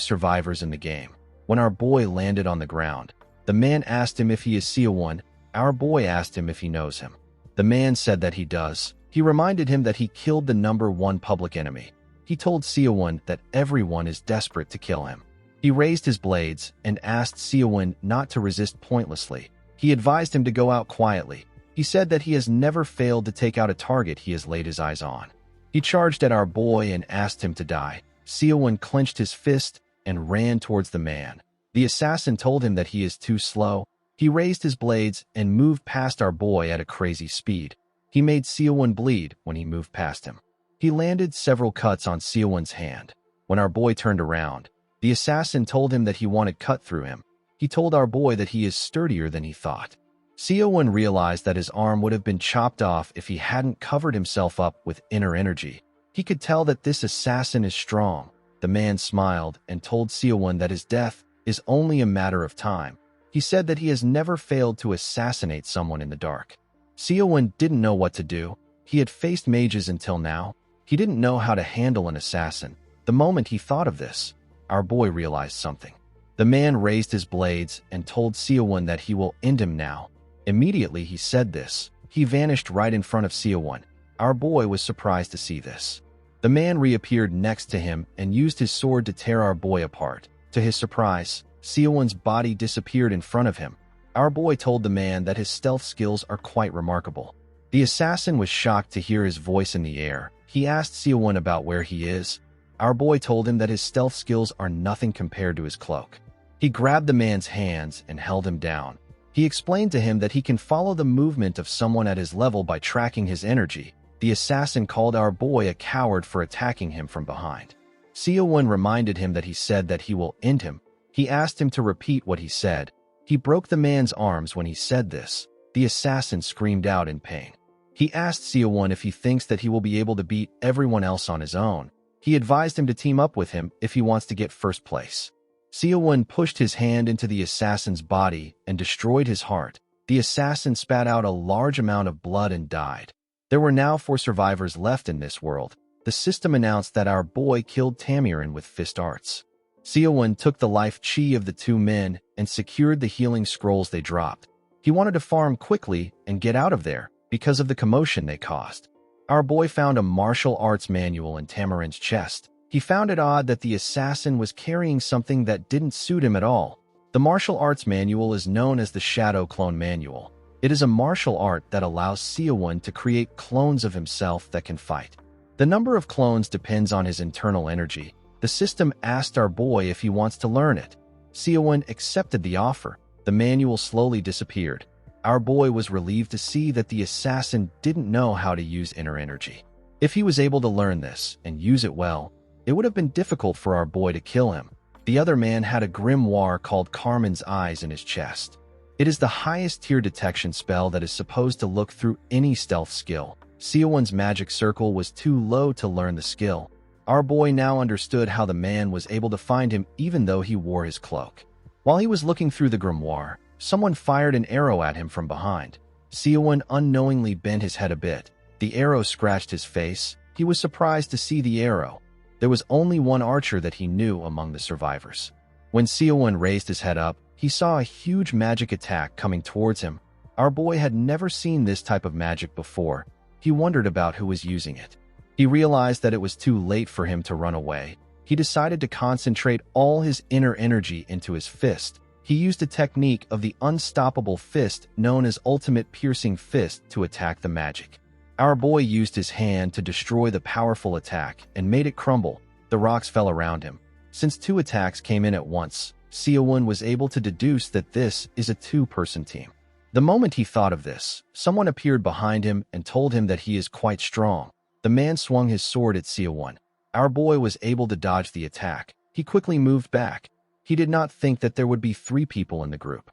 survivors in the game. When our boy landed on the ground, the man asked him if he is Seowon. Our boy asked him if he knows him. The man said that he does. He reminded him that he killed the #1 public enemy. He told Seowon that everyone is desperate to kill him. He raised his blades and asked Seowon not to resist pointlessly. He advised him to go out quietly. He said that he has never failed to take out a target he has laid his eyes on. He charged at our boy and asked him to die. Seowon clenched his fist and ran towards the man. The assassin told him that he is too slow. He raised his blades and moved past our boy at a crazy speed. He made Seowon bleed when he moved past him. He landed several cuts on Seowon's hand. When our boy turned around, the assassin told him that he wanted cut through him. He told our boy that he is sturdier than he thought. Seowon realized that his arm would have been chopped off if he hadn't covered himself up with inner energy. He could tell that this assassin is strong. The man smiled and told Seowon that his death is only a matter of time. He said that he has never failed to assassinate someone in the dark. Seowon didn't know what to do. He had faced mages until now. He didn't know how to handle an assassin. The moment he thought of this, our boy realized something. The man raised his blades and told Seowon that he will end him now. Immediately he said this, he vanished right in front of Seowon. Our boy was surprised to see this. The man reappeared next to him and used his sword to tear our boy apart. To his surprise, Seowon's body disappeared in front of him. Our boy told the man that his stealth skills are quite remarkable. The assassin was shocked to hear his voice in the air. He asked Seowon about where he is. Our boy told him that his stealth skills are nothing compared to his cloak. He grabbed the man's hands and held him down. He explained to him that he can follow the movement of someone at his level by tracking his energy. The assassin called our boy a coward for attacking him from behind. Seowon reminded him that he said that he will end him. He asked him to repeat what he said. He broke the man's arms when he said this. The assassin screamed out in pain. He asked Seowon if he thinks that he will be able to beat everyone else on his own. He advised him to team up with him if he wants to get first place. Seowon pushed his hand into the assassin's body and destroyed his heart. The assassin spat out a large amount of blood and died. There were now 4 survivors left in this world. The system announced that our boy killed Tamirin with fist arts. Seowon took the life chi of the 2 men and secured the healing scrolls they dropped. He wanted to farm quickly and get out of there because of the commotion they caused. Our boy found a martial arts manual in Tamirin's chest. He found it odd that the assassin was carrying something that didn't suit him at all. The martial arts manual is known as the Shadow Clone Manual. It is a martial art that allows Seowon to create clones of himself that can fight. The number of clones depends on his internal energy. The system asked our boy if he wants to learn it. Seowon accepted the offer. The manual slowly disappeared. Our boy was relieved to see that the assassin didn't know how to use inner energy. If he was able to learn this and use it well, it would have been difficult for our boy to kill him. The other man had a grimoire called Carmen's Eyes in his chest. It is the highest tier detection spell that is supposed to look through any stealth skill. Seowon's magic circle was too low to learn the skill. Our boy now understood how the man was able to find him even though he wore his cloak. While he was looking through the grimoire, someone fired an arrow at him from behind. Seowon unknowingly bent his head a bit. The arrow scratched his face. He was surprised to see the arrow. There was only one archer that he knew among the survivors. When Seowon raised his head up, he saw a huge magic attack coming towards him. Our boy had never seen this type of magic before. He wondered about who was using it. He realized that it was too late for him to run away. He decided to concentrate all his inner energy into his fist. He used a technique of the unstoppable fist known as Ultimate Piercing Fist to attack the magic. Our boy used his hand to destroy the powerful attack and made it crumble. The rocks fell around him. Since 2 attacks came in at once, Seowon was able to deduce that this is a 2-person team. The moment he thought of this, someone appeared behind him and told him that he is quite strong. The man swung his sword at Seowon. Our boy was able to dodge the attack. He quickly moved back. He did not think that there would be 3 people in the group.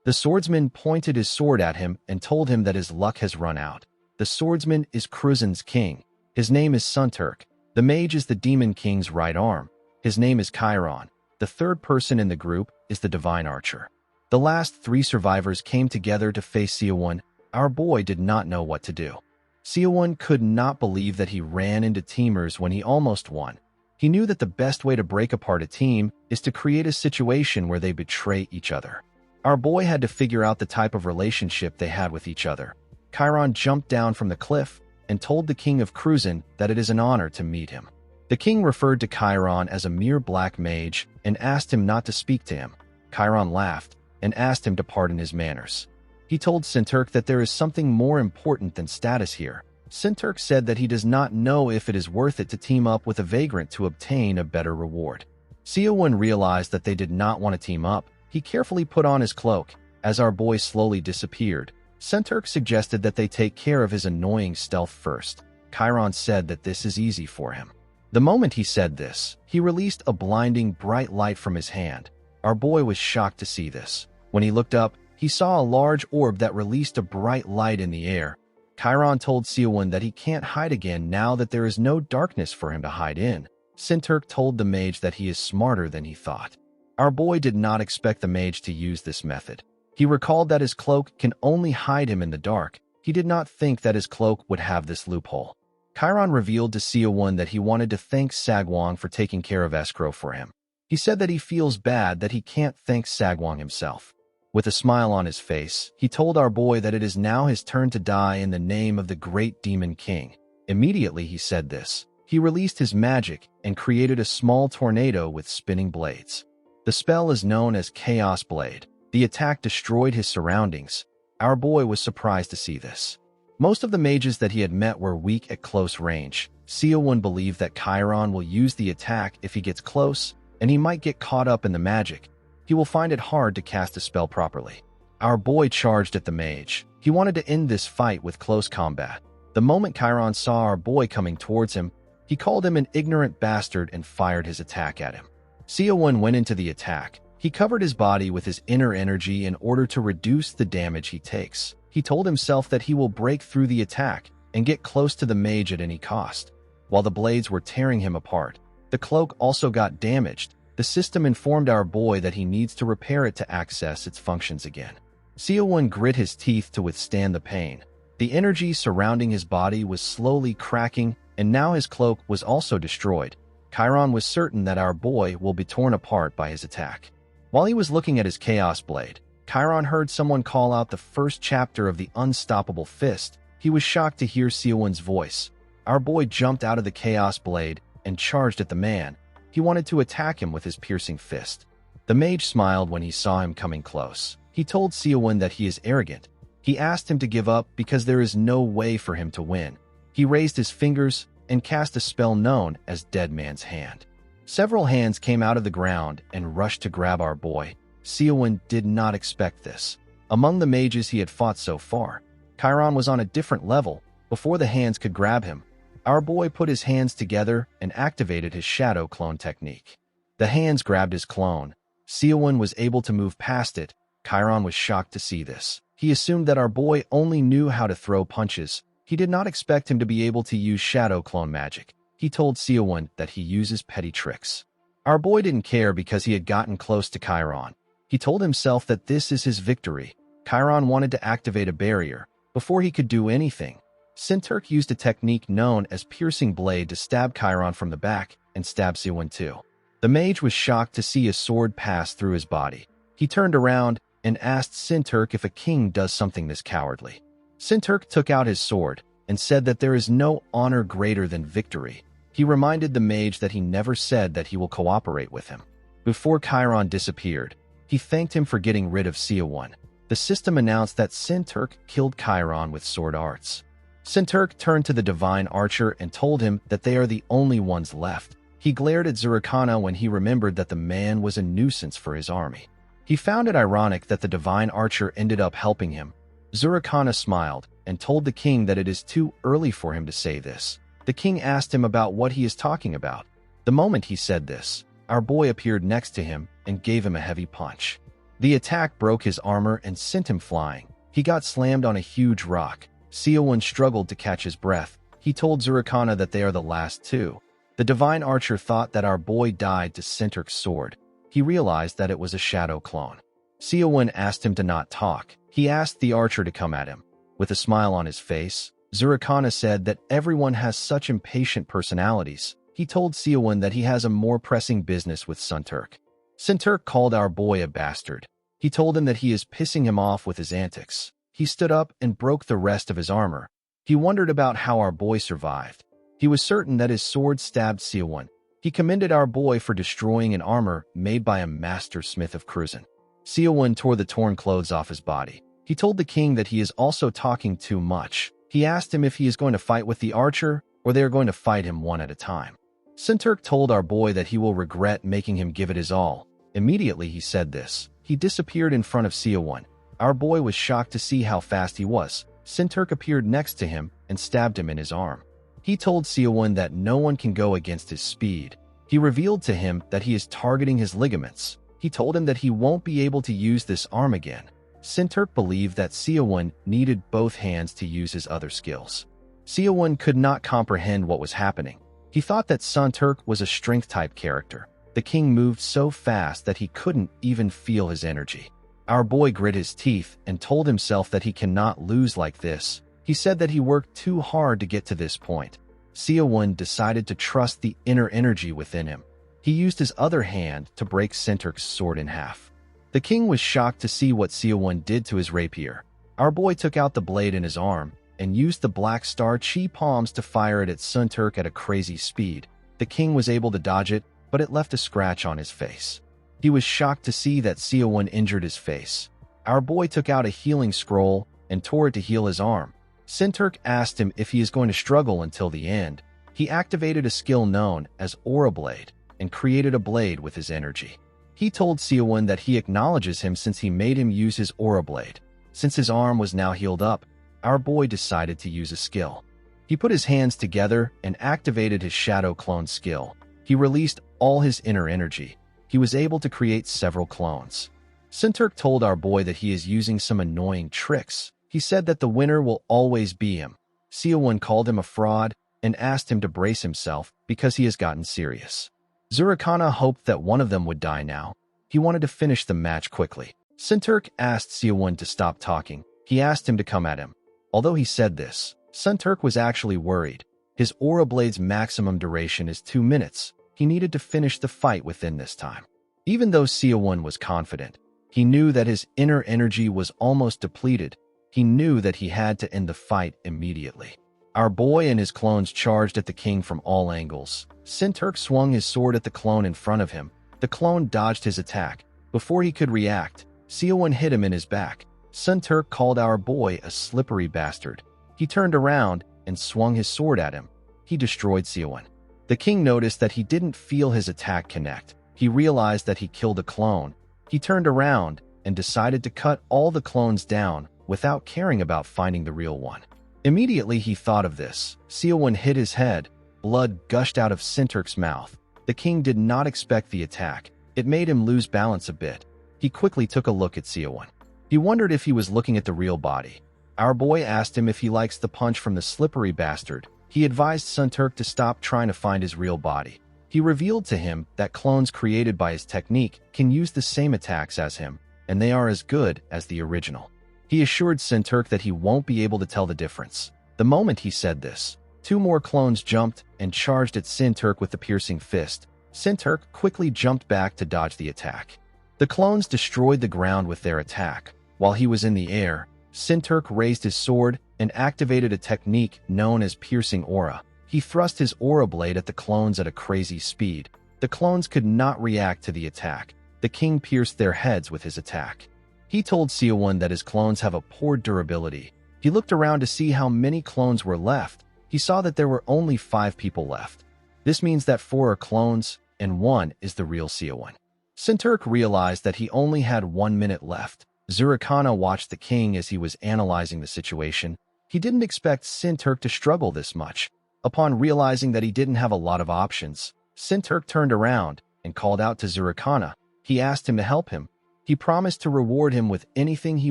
The swordsman pointed his sword at him and told him that his luck has run out. The swordsman is Kruzen's king. His name is Sunturk. The mage is the demon king's right arm. His name is Chiron. The 3rd person in the group is the divine archer. The last 3 survivors came together to face Seowon. Our boy did not know what to do. Seowon could not believe that he ran into teamers when he almost won. He knew that the best way to break apart a team is to create a situation where they betray each other. Our boy had to figure out the type of relationship they had with each other. Chiron jumped down from the cliff and told the king of Kruzen that it is an honor to meet him. The king referred to Chiron as a mere black mage and asked him not to speak to him. Chiron laughed and asked him to pardon his manners. He told Sunturk that there is something more important than status here. Sunturk said that he does not know if it is worth it to team up with a vagrant to obtain a better reward. Seowon realized that they did not want to team up. He carefully put on his cloak. As our boy slowly disappeared, Sunturk suggested that they take care of his annoying stealth first. Chiron said that this is easy for him. The moment he said this, he released a blinding bright light from his hand. Our boy was shocked to see this. When he looked up, he saw a large orb that released a bright light in the air. Chiron told Seowon that he can't hide again now that there is no darkness for him to hide in. Sunturk told the mage that he is smarter than he thought. Our boy did not expect the mage to use this method. He recalled that his cloak can only hide him in the dark. He did not think that his cloak would have this loophole. Chiron revealed to Seowon that he wanted to thank Sagwon for taking care of escrow for him. He said that he feels bad that he can't thank Sagwon himself. With a smile on his face, he told our boy that it is now his turn to die in the name of the great demon king. Immediately he said this, he released his magic and created a small tornado with spinning blades. The spell is known as Chaos Blade. The attack destroyed his surroundings. Our boy was surprised to see this. Most of the mages that he had met were weak at close range. Seowon believed that Chiron will use the attack if he gets close, and he might get caught up in the magic. He will find it hard to cast a spell properly. Our boy charged at the mage. He wanted to end this fight with close combat. The moment Chiron saw our boy coming towards him, he called him an ignorant bastard and fired his attack at him. Seowon went into the attack. He covered his body with his inner energy in order to reduce the damage he takes. He told himself that he will break through the attack and get close to the mage at any cost. While the blades were tearing him apart, the cloak also got damaged. The system informed our boy that he needs to repair it to access its functions again. Seowon grit his teeth to withstand the pain. The energy surrounding his body was slowly cracking, and now his cloak was also destroyed. Chiron was certain that our boy will be torn apart by his attack. While he was looking at his Chaos Blade, Chiron heard someone call out the first chapter of the Unstoppable Fist. He was shocked to hear Seowon's voice. Our boy jumped out of the Chaos Blade and charged at the man. He wanted to attack him with his piercing fist. The mage smiled when he saw him coming close. He told Seowon that he is arrogant. He asked him to give up because there is no way for him to win. He raised his fingers and cast a spell known as Dead Man's Hand. Several hands came out of the ground and rushed to grab our boy. Seowon did not expect this. Among the mages he had fought so far, Chiron was on a different level. Before the hands could grab him, our boy put his hands together and activated his shadow clone technique. The hands grabbed his clone. Seowon was able to move past it. Chiron was shocked to see this. He assumed that our boy only knew how to throw punches. He did not expect him to be able to use shadow clone magic. He told Seowon that he uses petty tricks. Our boy didn't care because he had gotten close to Chiron. He told himself that this is his victory. Chiron wanted to activate a barrier. Before he could do anything, Sunturk used a technique known as Piercing Blade to stab Chiron from the back and stab Seowon too. The mage was shocked to see his sword pass through his body. He turned around and asked Sunturk if a king does something this cowardly. Sunturk took out his sword and said that there is no honor greater than victory. He reminded the mage that he never said that he will cooperate with him. Before Chiron disappeared, he thanked him for getting rid of Seowon. The system announced that Sunturk killed Chiron with sword arts. Sunturk turned to the divine archer and told him that they are the only ones left. He glared at Zurikana when he remembered that the man was a nuisance for his army. He found it ironic that the divine archer ended up helping him. Zurikana smiled and told the king that it is too early for him to say this. The king asked him about what he is talking about. The moment he said this, our boy appeared next to him and gave him a heavy punch. The attack broke his armor and sent him flying. He got slammed on a huge rock. Seowon struggled to catch his breath. He told Zurikana that they are the last two. The divine archer thought that our boy died to Sinturk's sword. He realized that it was a shadow clone. Seowon asked him to not talk. He asked the archer to come at him. With a smile on his face, Zurikana said that everyone has such impatient personalities. He told Seowon that he has a more pressing business with Sinturk. Sinturk called our boy a bastard. He told him that he is pissing him off with his antics. He stood up and broke the rest of his armor. He wondered about how our boy survived. He was certain that his sword stabbed Seowon. He commended our boy for destroying an armor made by a master smith of Kruzan. Seowon tore the torn clothes off his body. He told the king that he is also talking too much. He asked him if he is going to fight with the archer or they are going to fight him one at a time. Sinturk told our boy that he will regret making him give it his all. Immediately he said this. He disappeared in front of Seowon. Our boy was shocked to see how fast he was. Sinturk appeared next to him and stabbed him in his arm. He told Seowon that no one can go against his speed. He revealed to him that he is targeting his ligaments. He told him that he won't be able to use this arm again. Sinturk believed that Seowon needed both hands to use his other skills. Seowon could not comprehend what was happening. He thought that Sinturk was a strength-type character. The king moved so fast that he couldn't even feel his energy. Our boy grit his teeth and told himself that he cannot lose like this. He said that he worked too hard to get to this point. Seowon decided to trust the inner energy within him. He used his other hand to break Sinturk's sword in half. The king was shocked to see what Seowon did to his rapier. Our boy took out the blade in his arm and used the black star chi palms to fire it at Sinturk at a crazy speed. The king was able to dodge it, but it left a scratch on his face. He was shocked to see that Seowon injured his face. Our boy took out a healing scroll and tore it to heal his arm. Sinturk asked him if he is going to struggle until the end. He activated a skill known as Aura Blade and created a blade with his energy. He told Seowon that he acknowledges him since he made him use his Aura Blade. Since his arm was now healed up, our boy decided to use a skill. He put his hands together and activated his Shadow Clone skill. He released all his inner energy. He was able to create several clones. Sinturk told our boy that he is using some annoying tricks. He said that the winner will always be him. Seowon called him a fraud and asked him to brace himself because he has gotten serious. Zurikana hoped that one of them would die now. He wanted to finish the match quickly. Sinturk asked Seowon to stop talking. He asked him to come at him. Although he said this, Sinturk was actually worried. His Aura Blade's maximum duration is 2 minutes. He needed to finish the fight within this time. Even though Seowon was confident, he knew that his inner energy was almost depleted. He knew that he had to end the fight immediately. Our boy and his clones charged at the king from all angles. Sinturk swung his sword at the clone in front of him. The clone dodged his attack. Before he could react, Seowon hit him in his back. Sinturk called our boy a slippery bastard. He turned around and swung his sword at him. He destroyed Seowon. The king noticed that he didn't feel his attack connect. He realized that he killed a clone. He turned around and decided to cut all the clones down without caring about finding the real one. Immediately he thought of this. Seowon hit his head. Blood gushed out of Sinturk's mouth. The king did not expect the attack. It made him lose balance a bit. He quickly took a look at Seowon. He wondered if he was looking at the real body. Our boy asked him if he likes the punch from the slippery bastard. He advised Sinturk to stop trying to find his real body. He revealed to him that clones created by his technique can use the same attacks as him, and they are as good as the original. He assured Sinturk that he won't be able to tell the difference. The moment he said this, 2 more clones jumped and charged at Sinturk with the piercing fist. Sinturk quickly jumped back to dodge the attack. The clones destroyed the ground with their attack. While he was in the air, Sinturk raised his sword and activated a technique known as Piercing Aura. He thrust his Aura Blade at the clones at a crazy speed. The clones could not react to the attack. The king pierced their heads with his attack. He told Seowon that his clones have a poor durability. He looked around to see how many clones were left. He saw that there were only 5 people left. This means that 4 are clones, and 1 is the real Seowon. Sinturk realized that he only had 1 minute left. Zurikana watched the king as he was analyzing the situation. He didn't expect Sinturk to struggle this much. Upon realizing that he didn't have a lot of options, Sinturk turned around and called out to Zurikana. He asked him to help him. He promised to reward him with anything he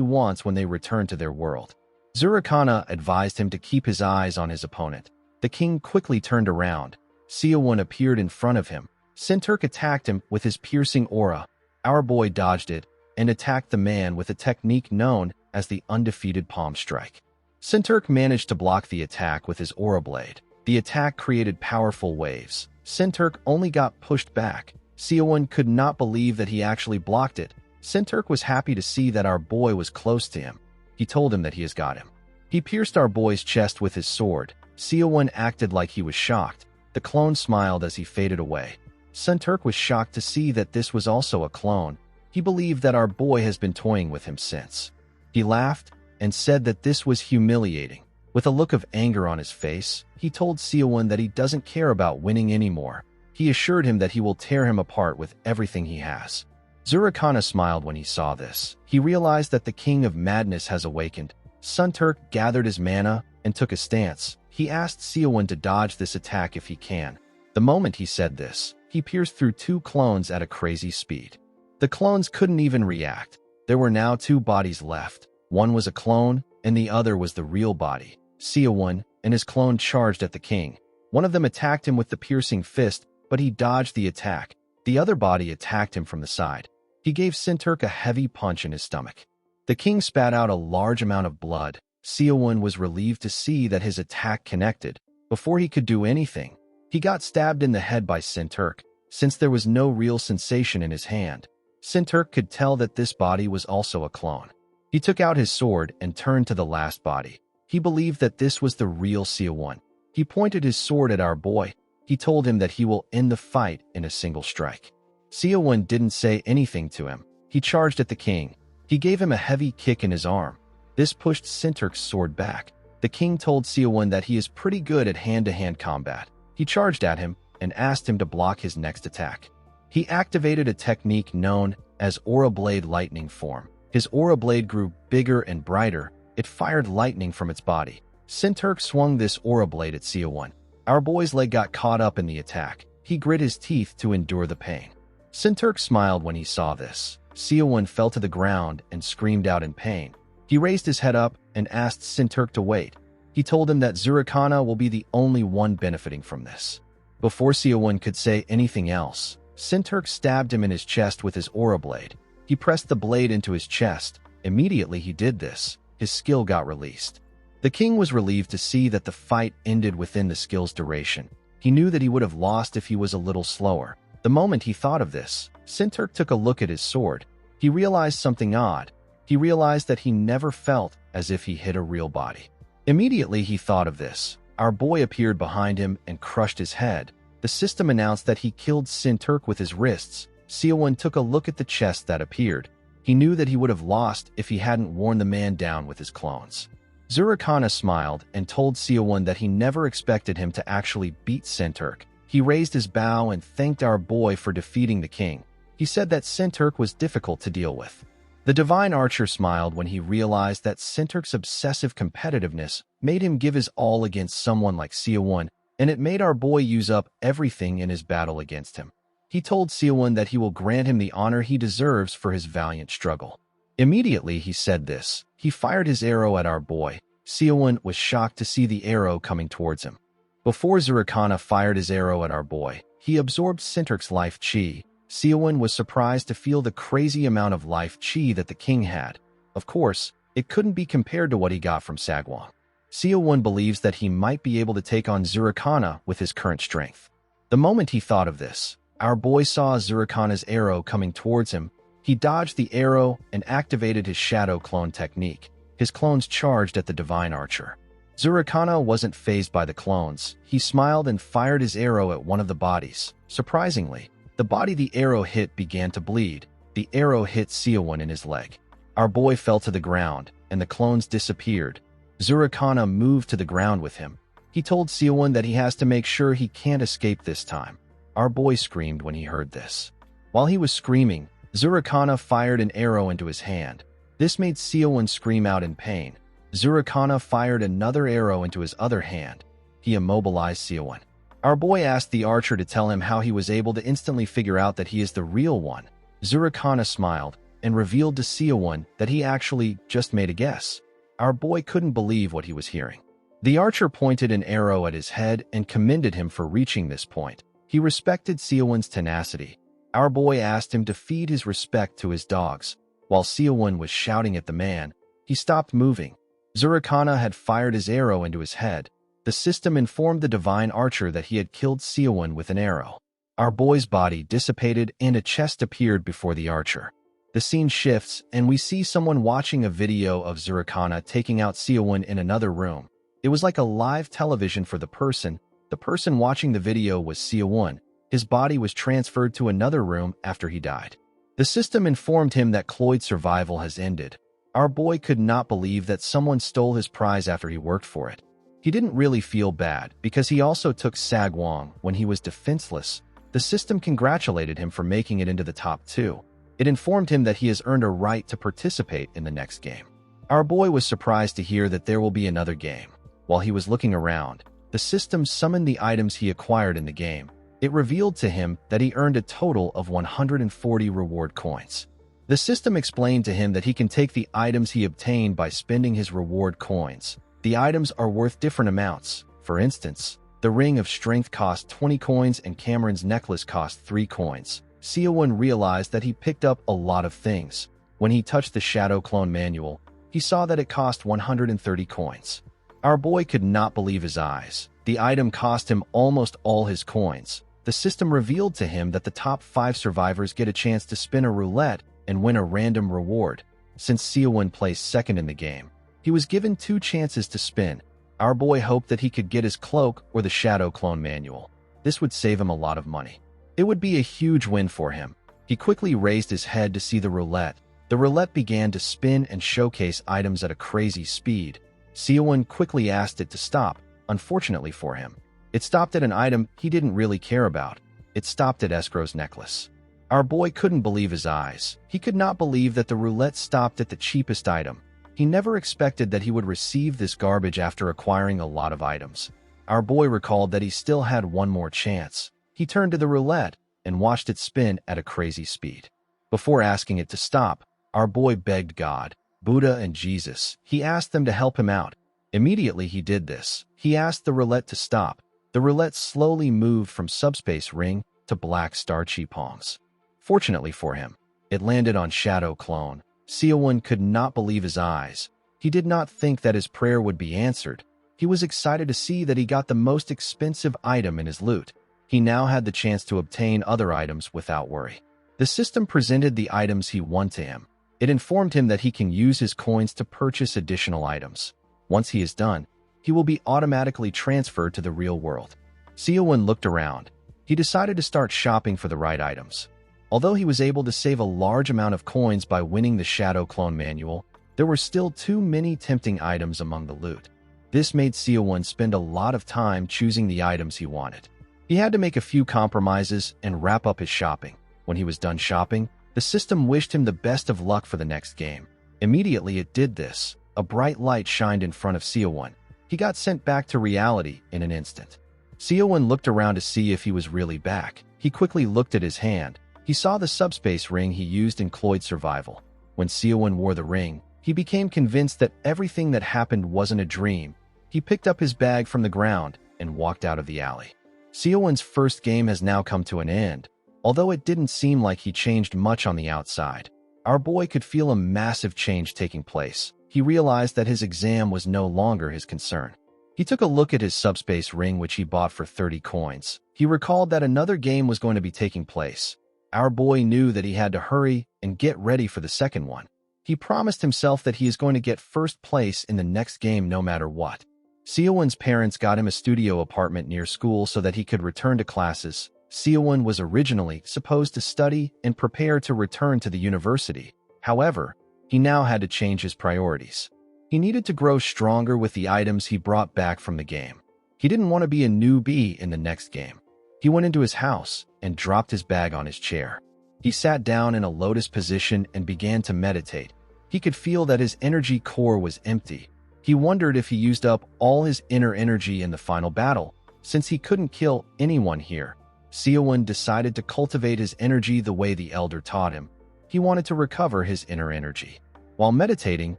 wants when they return to their world. Zurikana advised him to keep his eyes on his opponent. The king quickly turned around. Seowon appeared in front of him. Sinturk attacked him with his piercing aura. Our boy dodged it and attacked the man with a technique known as the undefeated palm strike. Sinturk managed to block the attack with his aura blade. The attack created powerful waves. Sinturk only got pushed back. Seowon could not believe that he actually blocked it. Sinturk was happy to see that our boy was close to him. He told him that he has got him. He pierced our boy's chest with his sword. Seowon acted like he was shocked. The clone smiled as he faded away. Sinturk was shocked to see that this was also a clone. He believed that our boy has been toying with him since. He laughed and said that this was humiliating. With a look of anger on his face, he told Seowon that he doesn't care about winning anymore. He assured him that he will tear him apart with everything he has. Zurikana smiled when he saw this. He realized that the king of madness has awakened. Sinturk gathered his mana and took a stance. He asked Seowon to dodge this attack if he can. The moment he said this, he pierced through 2 clones at a crazy speed. The clones couldn't even react. There were now 2 bodies left. One was a clone, and the other was the real body. Seowon and his clone charged at the king. One of them attacked him with the piercing fist, but he dodged the attack. The other body attacked him from the side. He gave Sinturk a heavy punch in his stomach. The king spat out a large amount of blood. Seowon was relieved to see that his attack connected. Before he could do anything, he got stabbed in the head by Sinturk. Since there was no real sensation in his hand, Sinturk could tell that this body was also a clone. He took out his sword and turned to the last body. He believed that this was the real Seowon. He pointed his sword at our boy. He told him that he will end the fight in a single strike. Seowon didn't say anything to him. He charged at the king. He gave him a heavy kick in his arm. This pushed Sinturk's sword back. The king told Seowon that he is pretty good at hand-to-hand combat. He charged at him and asked him to block his next attack. He activated a technique known as Aura Blade Lightning Form. His Aura Blade grew bigger and brighter. It fired lightning from its body. Sinturk swung this Aura Blade at Seowon. Our boy's leg got caught up in the attack. He grit his teeth to endure the pain. Sinturk smiled when he saw this. Seowon fell to the ground and screamed out in pain. He raised his head up and asked Sinturk to wait. He told him that Zurikana will be the only one benefiting from this. Before Seowon could say anything else, Sinturk stabbed him in his chest with his aura blade. He pressed the blade into his chest. Immediately he did this, his skill got released. The king was relieved to see that the fight ended within the skill's duration. He knew that he would have lost if he was a little slower. The moment he thought of this, Sinturk took a look at his sword. He realized something odd. He realized that he never felt as if he hit a real body. Immediately he thought of this. Our boy appeared behind him and crushed his head. The system announced that he killed Sinturk with his wrists. Seowon took a look at the chest that appeared. He knew that he would have lost if he hadn't worn the man down with his clones. Zurikana smiled and told Seowon that he never expected him to actually beat Sinturk. He raised his bow and thanked our boy for defeating the king. He said that Sinturk was difficult to deal with. The divine archer smiled when he realized that Sinturk's obsessive competitiveness made him give his all against someone like Seowon, and it made our boy use up everything in his battle against him. He told Seowon that he will grant him the honor he deserves for his valiant struggle. Immediately he said this. He fired his arrow at our boy. Seowon was shocked to see the arrow coming towards him. Before Zurikana fired his arrow at our boy, he absorbed Sinturk's life chi. Seowon was surprised to feel the crazy amount of life chi that the king had. Of course, it couldn't be compared to what he got from Sagwon. Seowon believes that he might be able to take on Zurikana with his current strength. The moment he thought of this, our boy saw Zurikana's arrow coming towards him. He dodged the arrow and activated his shadow clone technique. His clones charged at the divine archer. Zurikana wasn't fazed by the clones. He smiled and fired his arrow at one of the bodies. Surprisingly, the body the arrow hit began to bleed. The arrow hit Seowon in his leg. Our boy fell to the ground, and the clones disappeared. Zurikana moved to the ground with him. He told Seowon that he has to make sure he can't escape this time. Our boy screamed when he heard this. While he was screaming, Zurikana fired an arrow into his hand. This made Seowon scream out in pain. Zurikana fired another arrow into his other hand. He immobilized Seowon. Our boy asked the archer to tell him how he was able to instantly figure out that he is the real one. Zurikana smiled and revealed to Seowon that he actually just made a guess. Our boy couldn't believe what he was hearing. The archer pointed an arrow at his head and commended him for reaching this point. He respected Seowon's tenacity. Our boy asked him to feed his respect to his dogs. While Seowon was shouting at the man, he stopped moving. Zurikana had fired his arrow into his head. The system informed the divine archer that he had killed Seowon with an arrow. Our boy's body dissipated and a chest appeared before the archer. The scene shifts and we see someone watching a video of Zurikana taking out Seowon in another room. It was like a live television for the person. The person watching the video was Seowon. His body was transferred to another room after he died. The system informed him that Cloyd's survival has ended. Our boy could not believe that someone stole his prize after he worked for it. He didn't really feel bad because he also took Sagwong when he was defenseless. The system congratulated him for making it into the top 2. It informed him that he has earned a right to participate in the next game. Our boy was surprised to hear that there will be another game. While he was looking around, the system summoned the items he acquired in the game. It revealed to him that he earned a total of 140 reward coins. The system explained to him that he can take the items he obtained by spending his reward coins. The items are worth different amounts. For instance, the Ring of Strength cost 20 coins and Cameron's necklace cost 3 coins. Seowon realized that he picked up a lot of things. When he touched the Shadow Clone manual, he saw that it cost 130 coins. Our boy could not believe his eyes. The item cost him almost all his coins. The system revealed to him that the top 5 survivors get a chance to spin a roulette and win a random reward. Since Seowon placed second in the game, he was given 2 chances to spin. Our boy hoped that he could get his cloak or the Shadow Clone manual. This would save him a lot of money. It would be a huge win for him. He quickly raised his head to see the roulette. The roulette began to spin and showcase items at a crazy speed. Seowon quickly asked it to stop. Unfortunately for him, it stopped at an item he didn't really care about. It stopped at Escrow's necklace. Our boy couldn't believe his eyes. He could not believe that the roulette stopped at the cheapest item. He never expected that he would receive this garbage after acquiring a lot of items. Our boy recalled that he still had one more chance. He turned to the roulette and watched it spin at a crazy speed. Before asking it to stop, our boy begged God, Buddha, and Jesus. He asked them to help him out. Immediately he did this. He asked the roulette to stop. The roulette slowly moved from Subspace Ring to Black Star Chi Palms. Fortunately for him, it landed on Shadow Clone. Seowon could not believe his eyes. He did not think that his prayer would be answered. He was excited to see that he got the most expensive item in his loot. He now had the chance to obtain other items without worry. The system presented the items he won to him. It informed him that he can use his coins to purchase additional items. Once he is done, he will be automatically transferred to the real world. Seowon looked around. He decided to start shopping for the right items. Although he was able to save a large amount of coins by winning the Shadow Clone manual, there were still too many tempting items among the loot. This made Seowon spend a lot of time choosing the items he wanted. He had to make a few compromises and wrap up his shopping. When he was done shopping, the system wished him the best of luck for the next game. Immediately it did this. A bright light shined in front of Seowon. He got sent back to reality in an instant. Seowon looked around to see if he was really back. He quickly looked at his hand. He saw the subspace ring he used in Cloyd's survival. When Seowon wore the ring, he became convinced that everything that happened wasn't a dream. He picked up his bag from the ground and walked out of the alley. Seowon's first game has now come to an end. Although it didn't seem like he changed much on the outside, our boy could feel a massive change taking place. He realized that his exam was no longer his concern. He took a look at his subspace ring, which he bought for 30 coins. He recalled that another game was going to be taking place. Our boy knew that he had to hurry and get ready for the second one. He promised himself that he is going to get first place in the next game no matter what. Seowon's parents got him a studio apartment near school so that he could return to classes. Seowon was originally supposed to study and prepare to return to the university. However, he now had to change his priorities. He needed to grow stronger with the items he brought back from the game. He didn't want to be a newbie in the next game. He went into his house and dropped his bag on his chair. He sat down in a lotus position and began to meditate. He could feel that his energy core was empty. He wondered if he used up all his inner energy in the final battle, since he couldn't kill anyone here. Seowon decided to cultivate his energy the way the elder taught him. He wanted to recover his inner energy. While meditating,